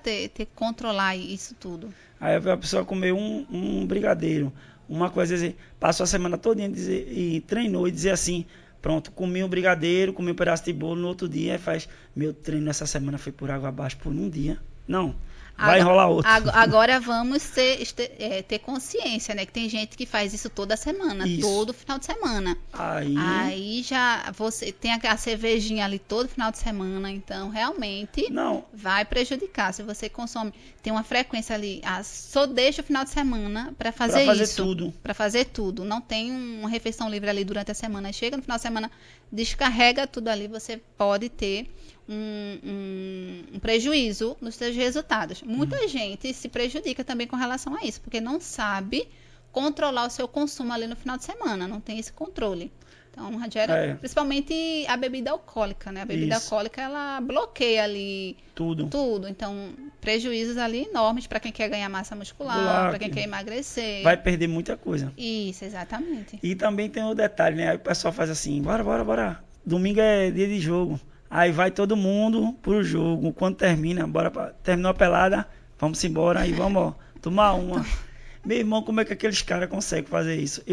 controlar isso tudo. Aí a pessoa comeu um brigadeiro, uma coisa assim, passou a semana toda e treinou e dizer assim, pronto, comi um brigadeiro, comi um pedaço de bolo, no outro dia faz, meu treino essa semana foi por água abaixo por um dia. Não. Vai enrolar outro. Agora vamos ter consciência, né? Que tem gente que faz isso toda semana, todo final de semana. Aí já você tem a cervejinha ali todo final de semana, então realmente vai prejudicar. Se você consome, tem uma frequência ali, só deixa o final de semana para fazer isso. Para fazer tudo. Não tem uma refeição livre ali durante a semana. Chega no final de semana, descarrega tudo ali, você pode ter um prejuízo nos seus resultados. Muita gente se prejudica também com relação a isso, porque não sabe controlar o seu consumo ali no final de semana, não tem esse controle. Então, gera, principalmente a bebida alcoólica, né? A bebida alcoólica, ela bloqueia ali tudo. Então, prejuízos ali enormes para quem quer ganhar massa muscular, para quem quer emagrecer. Vai perder muita coisa. Isso, exatamente. E também tem o detalhe, né? Aí o pessoal faz assim, bora. Domingo é dia de jogo. Aí vai todo mundo pro jogo. Quando termina, terminou a pelada, vamos embora. Aí vamos, ó, tomar uma. Meu irmão, como é que aqueles caras conseguem fazer isso?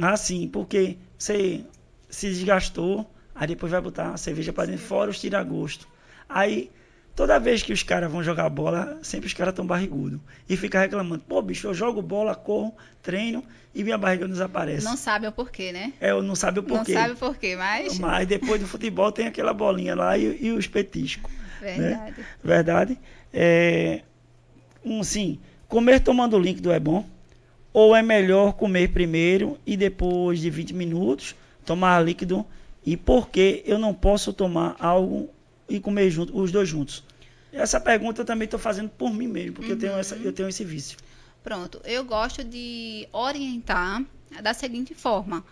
Assim, porque você se desgastou, aí depois vai botar a cerveja pra dentro, fora os tira-gosto. Aí, toda vez que os caras vão jogar bola, sempre os caras tão barrigudos. E fica reclamando, pô, bicho, eu jogo bola, corro, treino e minha barriga não desaparece. Não sabe o porquê, né? Eu não sabe o porquê. Não sabe o porquê, mas... Mas depois do futebol tem aquela bolinha lá e os petiscos. Verdade. Né? Verdade. Sim, comer tomando líquido é bom? Ou é melhor comer primeiro e depois de 20 minutos tomar líquido? E por que eu não posso tomar algo e comer os dois juntos? Essa pergunta eu também estou fazendo por mim mesmo, porque eu tenho esse vício. Pronto, eu gosto de orientar da seguinte forma.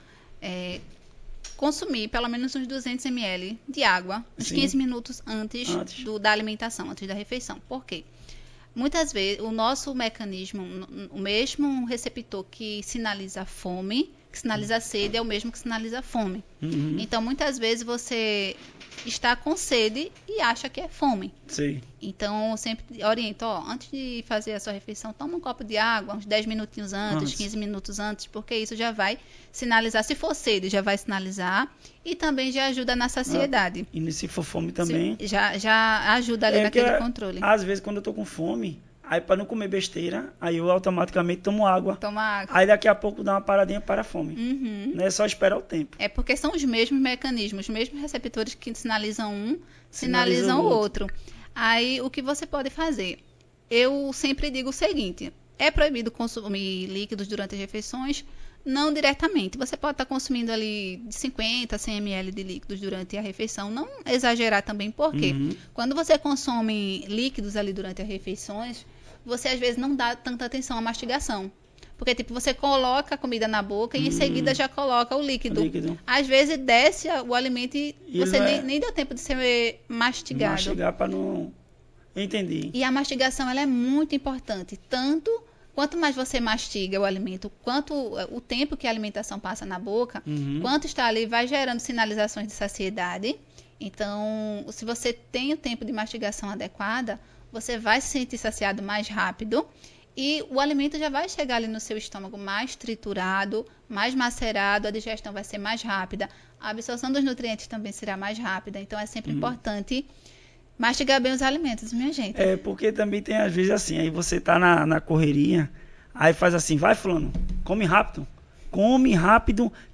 Consumir pelo menos uns 200 ml de água, uns 15 minutos antes da alimentação, antes da refeição. Por quê? Muitas vezes, o nosso mecanismo, o mesmo receptor que sinaliza fome, que sinaliza sede, é o mesmo que sinaliza fome. Então, muitas vezes, você está com sede e acha que é fome. Sim. Então, eu sempre oriento, antes de fazer a sua refeição, toma um copo de água, uns 10 minutinhos antes, 15 minutos antes, porque isso já vai sinalizar, se for sede, já vai sinalizar, e também já ajuda na saciedade. E se for fome também... Já ajuda ali naquele controle. Às vezes, quando eu tô com fome, aí para não comer besteira, aí eu automaticamente tomo água. Toma água. Aí daqui a pouco dá uma paradinha para a fome. Não é só esperar o tempo. É porque são os mesmos mecanismos, os mesmos receptores que sinalizam sinalizam o outro. Aí, o que você pode fazer? Eu sempre digo o seguinte, é proibido consumir líquidos durante as refeições? Não diretamente. Você pode estar consumindo ali de 50 a 100 ml de líquidos durante a refeição. Não exagerar também, porque quando você consome líquidos ali durante as refeições, você às vezes não dá tanta atenção à mastigação. Porque, você coloca a comida na boca e em seguida já coloca o líquido. Às vezes desce o alimento e você nem deu tempo de ser mastigado. Mastigar para não... Entendi. E a mastigação, ela é muito importante. Quanto mais você mastiga o alimento, quanto o tempo que a alimentação passa na boca, quanto está ali, vai gerando sinalizações de saciedade. Então, se você tem o tempo de mastigação adequada, você vai se sentir saciado mais rápido e o alimento já vai chegar ali no seu estômago mais triturado, mais macerado, a digestão vai ser mais rápida, a absorção dos nutrientes também será mais rápida. Então, é sempre importante mastigar bem os alimentos, minha gente. Porque também tem às vezes assim, aí você tá na correria, aí faz assim, vai fulano, come rápido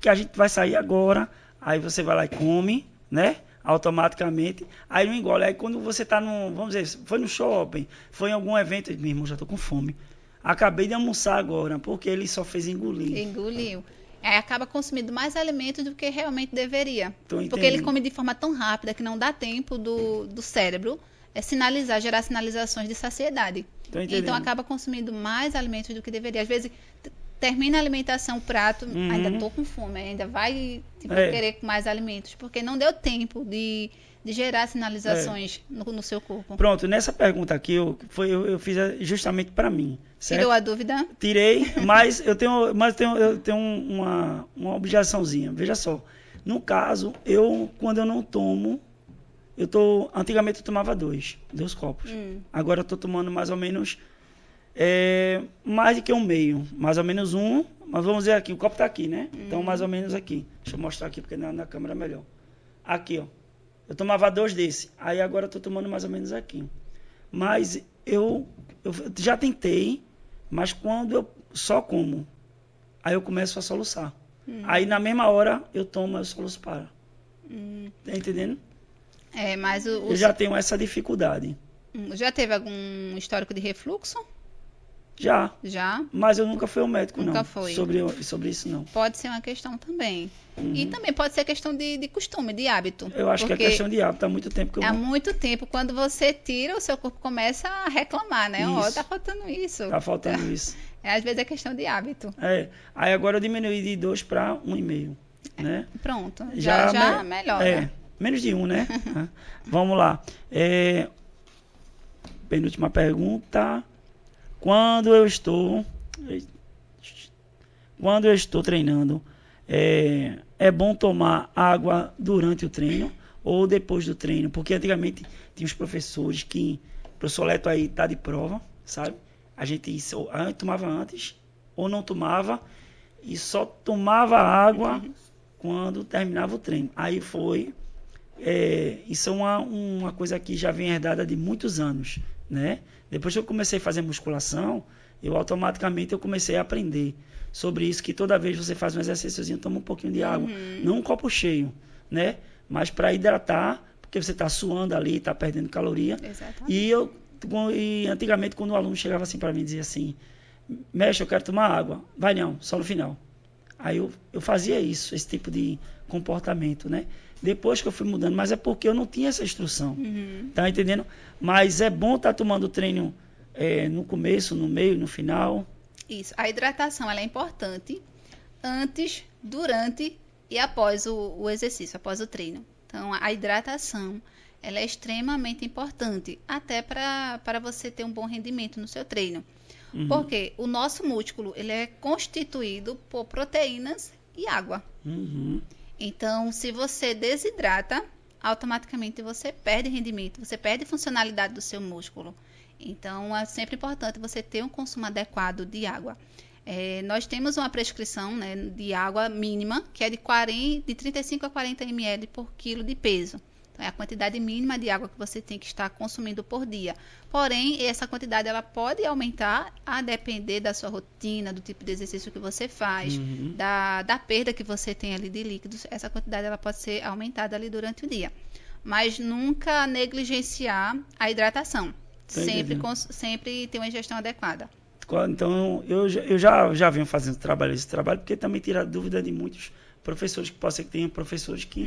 que a gente vai sair agora. Aí você vai lá e come, né? Automaticamente, aí não engole. Aí quando você tá vamos dizer, foi no shopping, foi em algum evento, meu irmão, já tô com fome. Acabei de almoçar agora, porque ele só fez engolir. Engoliu. Aí acaba consumindo mais alimentos do que realmente deveria. Porque ele come de forma tão rápida que não dá tempo do cérebro gerar sinalizações de saciedade. Então acaba consumindo mais alimentos do que deveria. Às vezes termina a alimentação, o prato, ainda tô com fome, ainda vai querer mais alimentos, porque não deu tempo de gerar sinalizações no seu corpo. Pronto, nessa pergunta aqui, eu fiz justamente para mim. Certo? Tirou a dúvida? Tirei, mas eu tenho uma objeçãozinha. Veja só, no caso, quando eu não tomo, antigamente eu tomava 2 copos. Agora eu tô tomando mais ou menos mais do que um meio, mais ou menos mas vamos dizer aqui, o copo tá aqui, né? Então mais ou menos aqui. Deixa eu mostrar aqui porque na câmera é melhor. Aqui, ó. Eu tomava 2 desse, aí agora eu tô tomando mais ou menos aqui. Mas eu já tentei, mas quando eu só como, aí eu começo a soluçar. Aí na mesma hora eu tomo, eu soluço para. Tá entendendo? Mas eu já tenho essa dificuldade. Já teve algum histórico de refluxo? Já. Já? Mas eu nunca fui ao médico, Nunca não. foi. Sobre isso, não. Pode ser uma questão também. E também pode ser questão de costume, de hábito. Eu acho que é questão de hábito. Há muito tempo que eu Há não... muito tempo, quando você tira, o seu corpo começa a reclamar, né? Ó, Isso. tá faltando isso. Tá faltando isso. Às vezes é questão de hábito. Aí agora eu diminuí de 2 para 1,5, né? Pronto. Já melhora. Menos de 1, né? Vamos lá. Penúltima pergunta. Quando eu estou treinando, é bom tomar água durante o treino ou depois do treino? Porque antigamente tinha os professores que, o professor Leto aí tá de prova, sabe? A gente tomava antes ou não tomava e só tomava água quando terminava o treino. Aí foi... isso é uma coisa que já vem herdada de muitos anos, né? Depois que eu comecei a fazer musculação, eu automaticamente comecei a aprender sobre isso, que toda vez que você faz um exercíciozinho, toma um pouquinho de água, não um copo cheio, né? Mas para hidratar, porque você está suando ali, está perdendo caloria. Exatamente. E antigamente, quando o aluno chegava assim para mim e dizia assim, mestre, eu quero tomar água. Vai não, só no final. Aí eu fazia isso, esse tipo de comportamento, né? Depois que eu fui mudando, mas é porque eu não tinha essa instrução, tá entendendo? Mas é bom estar tomando treino no começo, no meio, no final. Isso, a hidratação ela é importante antes, durante e após o exercício, após o treino. Então, a hidratação ela é extremamente importante, até para você ter um bom rendimento no seu treino. Porque o nosso músculo ele é constituído por proteínas e água. Então, se você desidrata, automaticamente você perde rendimento, você perde funcionalidade do seu músculo. Então, é sempre importante você ter um consumo adequado de água. Nós temos uma prescrição, né, de água mínima, que é de 35 a 40 ml por quilo de peso. Então, é a quantidade mínima de água que você tem que estar consumindo por dia. Porém, essa quantidade ela pode aumentar a depender da sua rotina, do tipo de exercício que você faz, da perda que você tem ali de líquidos. Essa quantidade ela pode ser aumentada ali durante o dia. Mas nunca negligenciar a hidratação. Sempre ter uma ingestão adequada. Então, eu já venho fazendo esse trabalho, porque também tira a dúvida de muitos professores, que pode ser que tenham professores que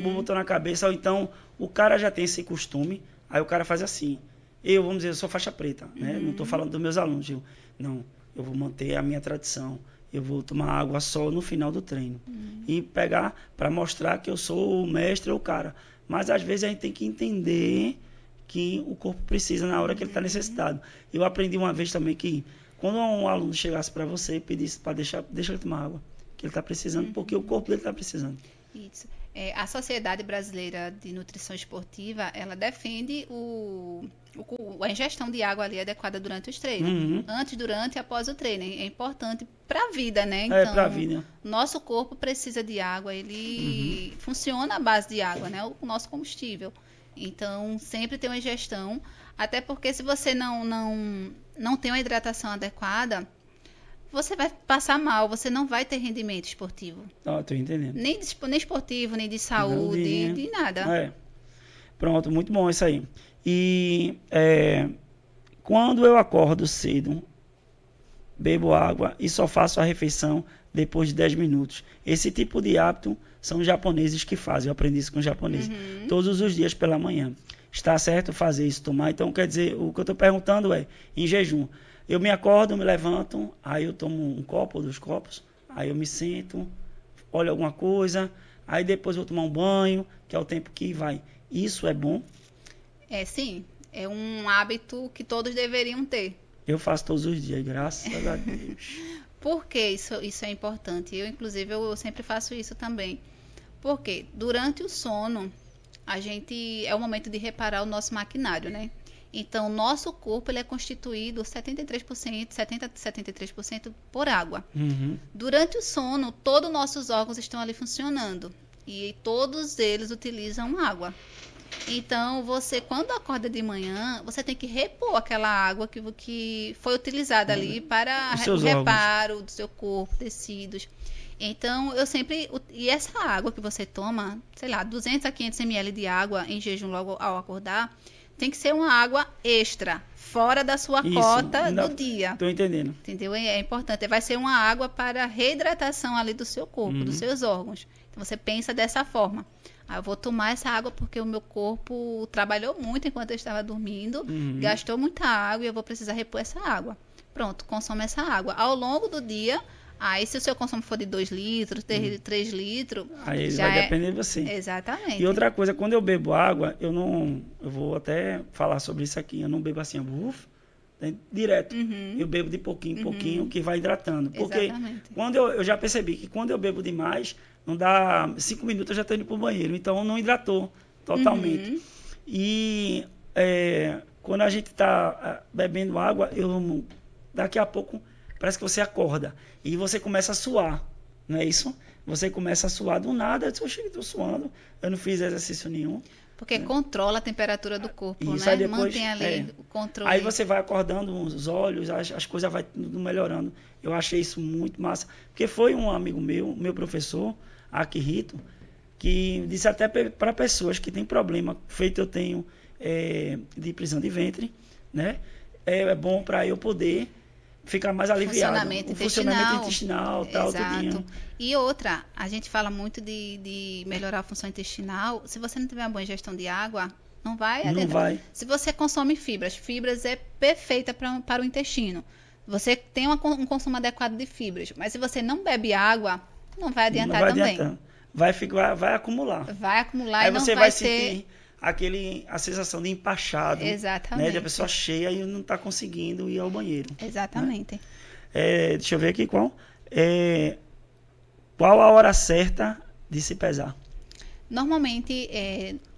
botam na cabeça, ou então o cara já tem esse costume, aí o cara faz assim, vamos dizer, eu sou faixa preta, né? Não estou falando dos meus alunos, eu vou manter a minha tradição, eu vou tomar água só no final do treino, e pegar para mostrar que eu sou o mestre ou o cara, mas às vezes a gente tem que entender que o corpo precisa na hora que ele está necessitado. Eu aprendi uma vez também que quando um aluno chegasse para você e pedisse para deixa ele tomar água, que ele está precisando, porque o corpo dele está precisando. Isso. A Sociedade Brasileira de Nutrição Esportiva, ela defende a ingestão de água ali adequada durante os treinos. Antes, durante e após o treino. É importante para a vida, né? Então, para a vida. Nosso corpo precisa de água, ele funciona à base de água, né? O nosso combustível. Então, sempre tem uma ingestão, até porque se você não tem uma hidratação adequada, você vai passar mal, você não vai ter rendimento esportivo. Tô entendendo. Nem esportivo, nem de saúde, de nada. Pronto, muito bom isso aí. E quando eu acordo cedo, bebo água e só faço a refeição depois de 10 minutos. Esse tipo de hábito são os japoneses que fazem. Eu aprendi isso com os japoneses. Todos os dias pela manhã. Está certo fazer isso, tomar? Então, quer dizer, o que eu estou perguntando é, em jejum, eu me acordo, me levanto, aí eu tomo um copo ou 2 copos, aí eu me sento, olho alguma coisa, aí depois eu vou tomar um banho, que é o tempo que vai. Isso é bom? Sim. É um hábito que todos deveriam ter. Eu faço todos os dias, graças a Deus. Por que isso é importante? Inclusive, eu sempre faço isso também. Porque durante o sono, é o momento de reparar o nosso maquinário, né? Então, o nosso corpo ele é constituído 73% por água. Durante o sono, todos os nossos órgãos estão ali funcionando. E todos eles utilizam água. Então, você, quando acorda de manhã, você tem que repor aquela água que foi utilizada ali para o reparo do seu corpo, tecidos. Então, e essa água que você toma, sei lá, 200 a 500 ml de água em jejum logo ao acordar, tem que ser uma água extra, fora da sua cota do dia. Tô entendendo. Entendeu? É importante. Vai ser uma água para reidratação ali do seu corpo, dos seus órgãos. Então você pensa dessa forma. Eu vou tomar essa água porque o meu corpo trabalhou muito enquanto eu estava dormindo, gastou muita água e eu vou precisar repor essa água. Pronto, consome essa água. Ao longo do dia, aí se o seu consumo for de 2 litros, 3 litros... Aí vai depender de você. Exatamente. E outra coisa, quando eu bebo água, eu vou até falar sobre isso aqui, eu não bebo assim, direto. Eu bebo de pouquinho em pouquinho, que vai hidratando. Porque Exatamente. quando eu já percebi que quando eu bebo demais, não dá 5 minutos eu já estou indo para o banheiro. Então não hidratou totalmente. E quando a gente está bebendo água, daqui a pouco parece que você acorda. E você começa a suar, não é isso? Você comexa a suar do nada. Eu disse, estou suando, eu não fiz exercício nenhum. Porque controla a temperatura do corpo, Isso, né? aí depois, mantém ali o controle. Aí você vai acordando os olhos, as coisas vai tudo melhorando. Eu achei isso muito massa. Porque foi um amigo meu professor, Akihito, que disse até para pessoas que têm problema, feito eu tenho de prisão de ventre, né? É bom para eu poder ficar mais aliviado. Funcionamento intestinal, tal, tudinho. E outra, a gente fala muito de melhorar a função intestinal. Se você não tiver uma boa ingestão de água, não vai adentrar. Não vai. Se você consome fibras é perfeita para o intestino. Você tem um consumo adequado de fibras. Mas se você não bebe água, não vai adiantar também. Vai acumular. Vai acumular aí e não você vai sentir a sensação de empachado. Exatamente. Né, de a pessoa cheia e não está conseguindo ir ao banheiro. Exatamente. Né? Deixa eu ver aqui qual. Qual a hora certa de se pesar? Normalmente,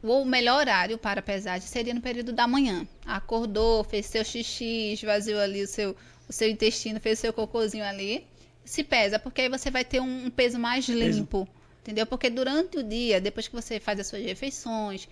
o melhor horário para pesagem seria no período da manhã. Acordou, fez seu xixi, esvaziou ali o seu intestino, fez seu cocôzinho ali. Se pesa, porque aí você vai ter um peso mais limpo. Entendeu? Porque durante o dia, depois que você faz as suas refeições,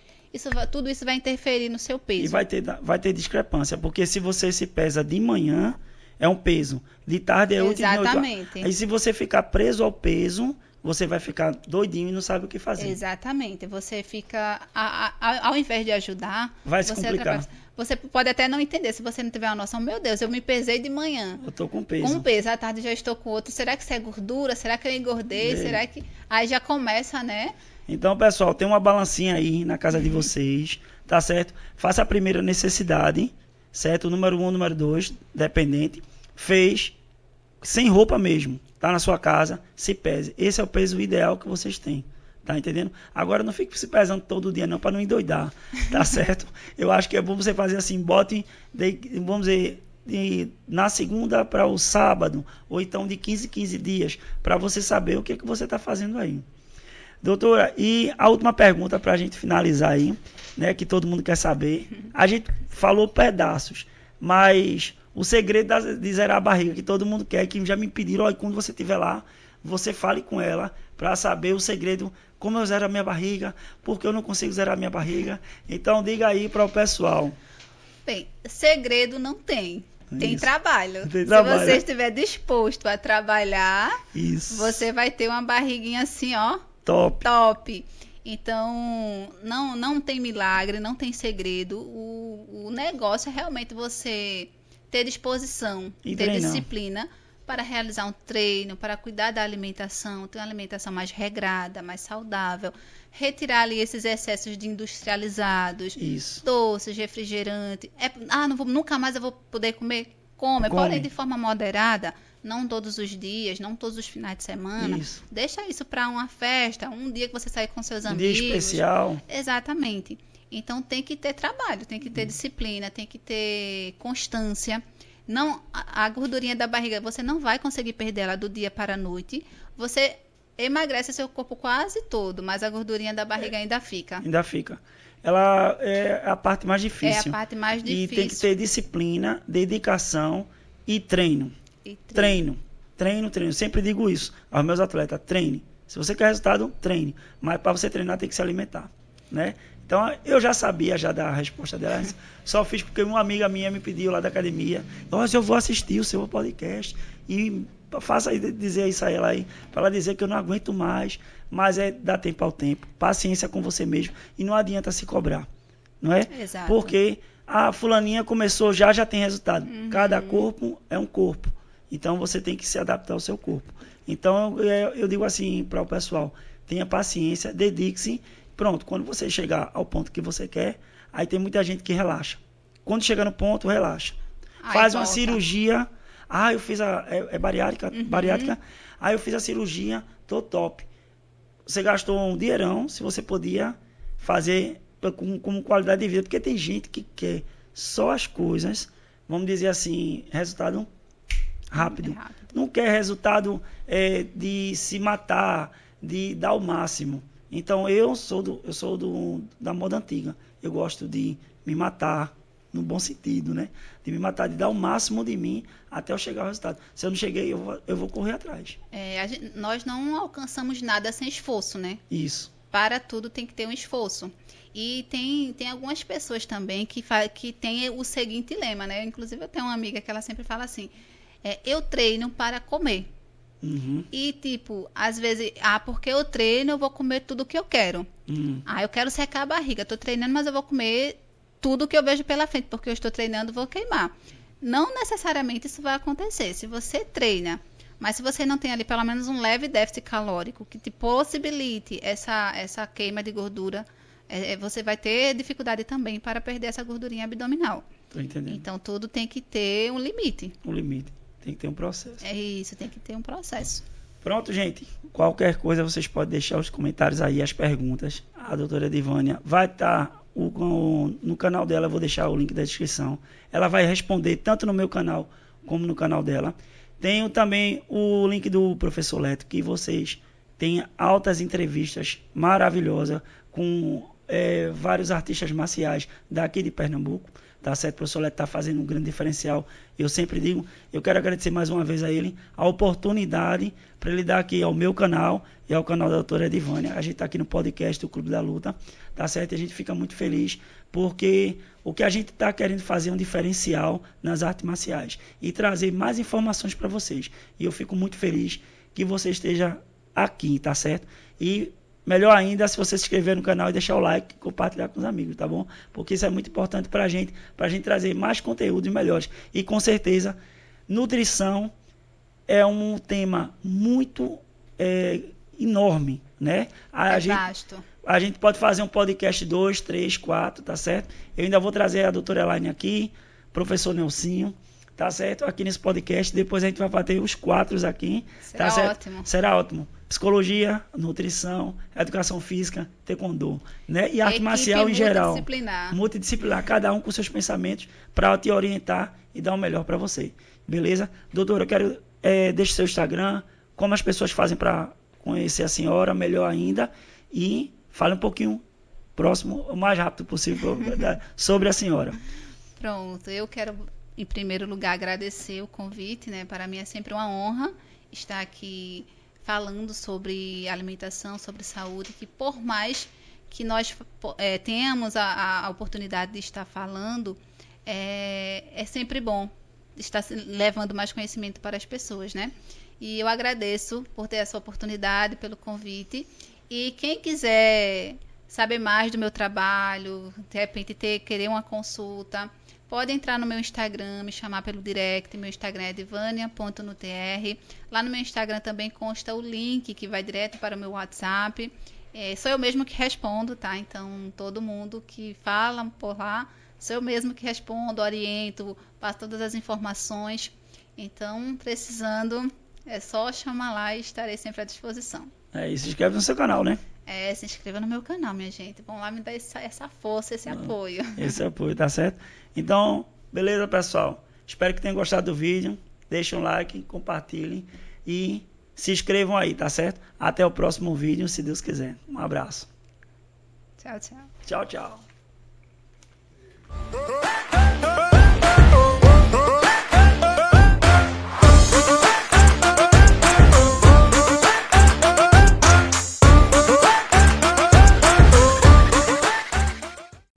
tudo isso vai interferir no seu peso. E vai ter discrepância, porque se você se pesa de manhã, é um peso. De tarde é outro. Exatamente. Aí se você ficar preso ao peso, você vai ficar doidinho e não sabe o que fazer. Exatamente. Você fica, ao invés de ajudar, vai se complicar. Você pode até não entender, se você não tiver uma noção, meu Deus, eu me pesei de manhã. Eu tô com peso. Com um peso, à tarde já estou com outro. Será que isso é gordura? Será que eu engordei? Será que... Aí já começa, né? Então, pessoal, tem uma balancinha aí na casa de vocês, tá certo? Faça a primeira necessidade, certo? Número 1, número 2, dependente. Fez, sem roupa mesmo, tá na sua casa, se pese. Esse é o peso ideal que vocês têm. Tá entendendo? Agora não fique se pesando todo dia não, para não endoidar, tá certo? Eu acho que é bom você fazer assim, vamos dizer, na segunda para o sábado, ou então de 15 em 15 dias, para você saber o que você está fazendo aí. Doutora, e a última pergunta para a gente finalizar aí, né, que todo mundo quer saber. A gente falou pedaços, mas o segredo de zerar a barriga, que todo mundo quer, que já me pediram, olha, quando você estiver lá, você fale com ela para saber o segredo, como eu zero a minha barriga, porque eu não consigo zerar a minha barriga. Então, diga aí para o pessoal. Bem, segredo não tem. Tem trabalho. Se você estiver disposto a trabalhar, você vai ter uma barriguinha assim, ó. Top. Então, não tem milagre, não tem segredo. O negócio é realmente você ter disposição, ter disciplina para realizar um treino, para cuidar da alimentação, ter uma alimentação mais regrada, mais saudável, retirar ali esses excessos de industrializados, doces, refrigerante. Nunca mais eu vou poder comer? Come. Porém, de forma moderada, não todos os dias, não todos os finais de semana. Deixa isso para uma festa, um dia que você sair com seus amigos. Um dia especial. Exatamente. Então, tem que ter trabalho, tem que ter disciplina, tem que ter constância. Não, a gordurinha da barriga, você não vai conseguir perder ela do dia para a noite. Você emagrece seu corpo quase todo, mas a gordurinha da barriga ainda fica. Ainda fica. Ela é a parte mais difícil. É a parte mais difícil. E tem que ter disciplina, dedicação e treino. Treino. Eu sempre digo isso aos meus atletas, treine. Se você quer resultado, treine. Mas para você treinar, tem que se alimentar, né? Então, eu já sabia da resposta dela. Só fiz porque uma amiga minha me pediu lá da academia. Nossa, eu vou assistir o seu podcast. E faça dizer isso a ela aí. Para ela dizer que eu não aguento mais. Mas dar tempo ao tempo. Paciência com você mesmo. E não adianta se cobrar. não é? Exato. Porque a fulaninha começou já tem resultado. Cada corpo é um corpo. Então você tem que se adaptar ao seu corpo. Então eu digo assim para o pessoal, tenha paciência, dedique-se. Pronto, quando você chegar ao ponto que você quer, aí tem muita gente que relaxa. Quando chega no ponto, relaxa. Faz uma cirurgia. Eu fiz bariátrica. Aí eu fiz a cirurgia, tô top. Você gastou um dinheirão, se você podia fazer com qualidade de vida. Porque tem gente que quer só as coisas, vamos dizer assim, resultado rápido. Não quer resultado de se matar, de dar o máximo. Então eu sou da moda antiga. Eu gosto de me matar, no bom sentido, né? De me matar, de dar o máximo de mim até eu chegar ao resultado. Se eu não cheguei, eu vou correr atrás. Nós não alcançamos nada sem esforço, né? Isso. Para tudo tem que ter um esforço. E tem algumas pessoas também que tem o seguinte lema, né? Inclusive eu tenho uma amiga que ela sempre fala assim, eu treino para comer. E tipo, às vezes, porque eu treino, eu vou comer tudo que eu quero. Eu quero secar a barriga, tô treinando, mas eu vou comer tudo que eu vejo pela frente, porque eu estou treinando, vou queimar. Não necessariamente isso vai acontecer. Se você treina, mas se você não tem ali pelo menos um leve déficit calórico que te possibilite essa queima de gordura, você vai ter dificuldade também para perder essa gordurinha abdominal. Tô entendendo. Então tudo tem que ter um limite. Um limite. Tem que ter um processo. É isso, tem que ter um processo. Pronto, gente. Qualquer coisa vocês podem deixar os comentários aí, as perguntas. A doutora Edivânia vai estar no canal dela, eu vou deixar o link da descrição. Ela vai responder tanto no meu canal como no canal dela. Tenho também o link do Professor Leto, que vocês têm altas entrevistas maravilhosas com vários artistas marciais daqui de Pernambuco. Tá certo? O professor Leto está fazendo um grande diferencial. Eu sempre digo, eu quero agradecer mais uma vez a ele a oportunidade para ele dar aqui ao meu canal e ao canal da doutora Edivânia. A gente está aqui no podcast do Clube da Luta, tá certo? E a gente fica muito feliz porque o que a gente está querendo fazer é um diferencial nas artes marciais e trazer mais informações para vocês. E eu fico muito feliz que você esteja aqui, tá certo? E melhor ainda se você se inscrever no canal e deixar o like e compartilhar com os amigos, tá bom? Porque isso é muito importante pra gente trazer mais conteúdos melhores. E com certeza, nutrição é um tema muito enorme, né? Vasto. A gente pode fazer um podcast 2, 3, 4, tá certo? Eu ainda vou trazer a doutora Elaine aqui, professor Nelsinho, tá certo? Aqui nesse podcast, depois a gente vai bater os 4 aqui, Será tá certo? ótimo. Será ótimo. Psicologia, nutrição, educação física, taekwondo, né? E arte marcial em geral. Multidisciplinar, cada um com seus pensamentos para te orientar e dar o melhor para você. Beleza? Doutora, eu quero deixe seu Instagram, como as pessoas fazem para conhecer a senhora, melhor ainda, e fale um pouquinho próximo, o mais rápido possível sobre a senhora. Pronto, eu quero em primeiro lugar agradecer o convite, né? Para mim é sempre uma honra estar aqui falando sobre alimentação, sobre saúde, que por mais que nós tenhamos a oportunidade de estar falando, é sempre bom estar levando mais conhecimento para as pessoas, né? E eu agradeço por ter essa oportunidade, pelo convite. E quem quiser saber mais do meu trabalho, de repente querer uma consulta, pode entrar no meu Instagram, me chamar pelo direct. Meu Instagram é edivania.nutr. Lá no meu Instagram também consta o link que vai direto para o meu WhatsApp. Sou eu mesmo que respondo, tá? Então, todo mundo que fala por lá, sou eu mesmo que respondo, oriento, passo todas as informações. Então, precisando, é só chamar lá e estarei sempre à disposição. E se inscreve no seu canal, né? Se inscreva no meu canal, minha gente. Vão lá me dar essa força, esse apoio. Esse apoio, tá certo? Então, beleza, pessoal? Espero que tenham gostado do vídeo. Deixem um like, compartilhem e se inscrevam aí, tá certo? Até o próximo vídeo, se Deus quiser. Um abraço. Tchau, tchau. Tchau, tchau.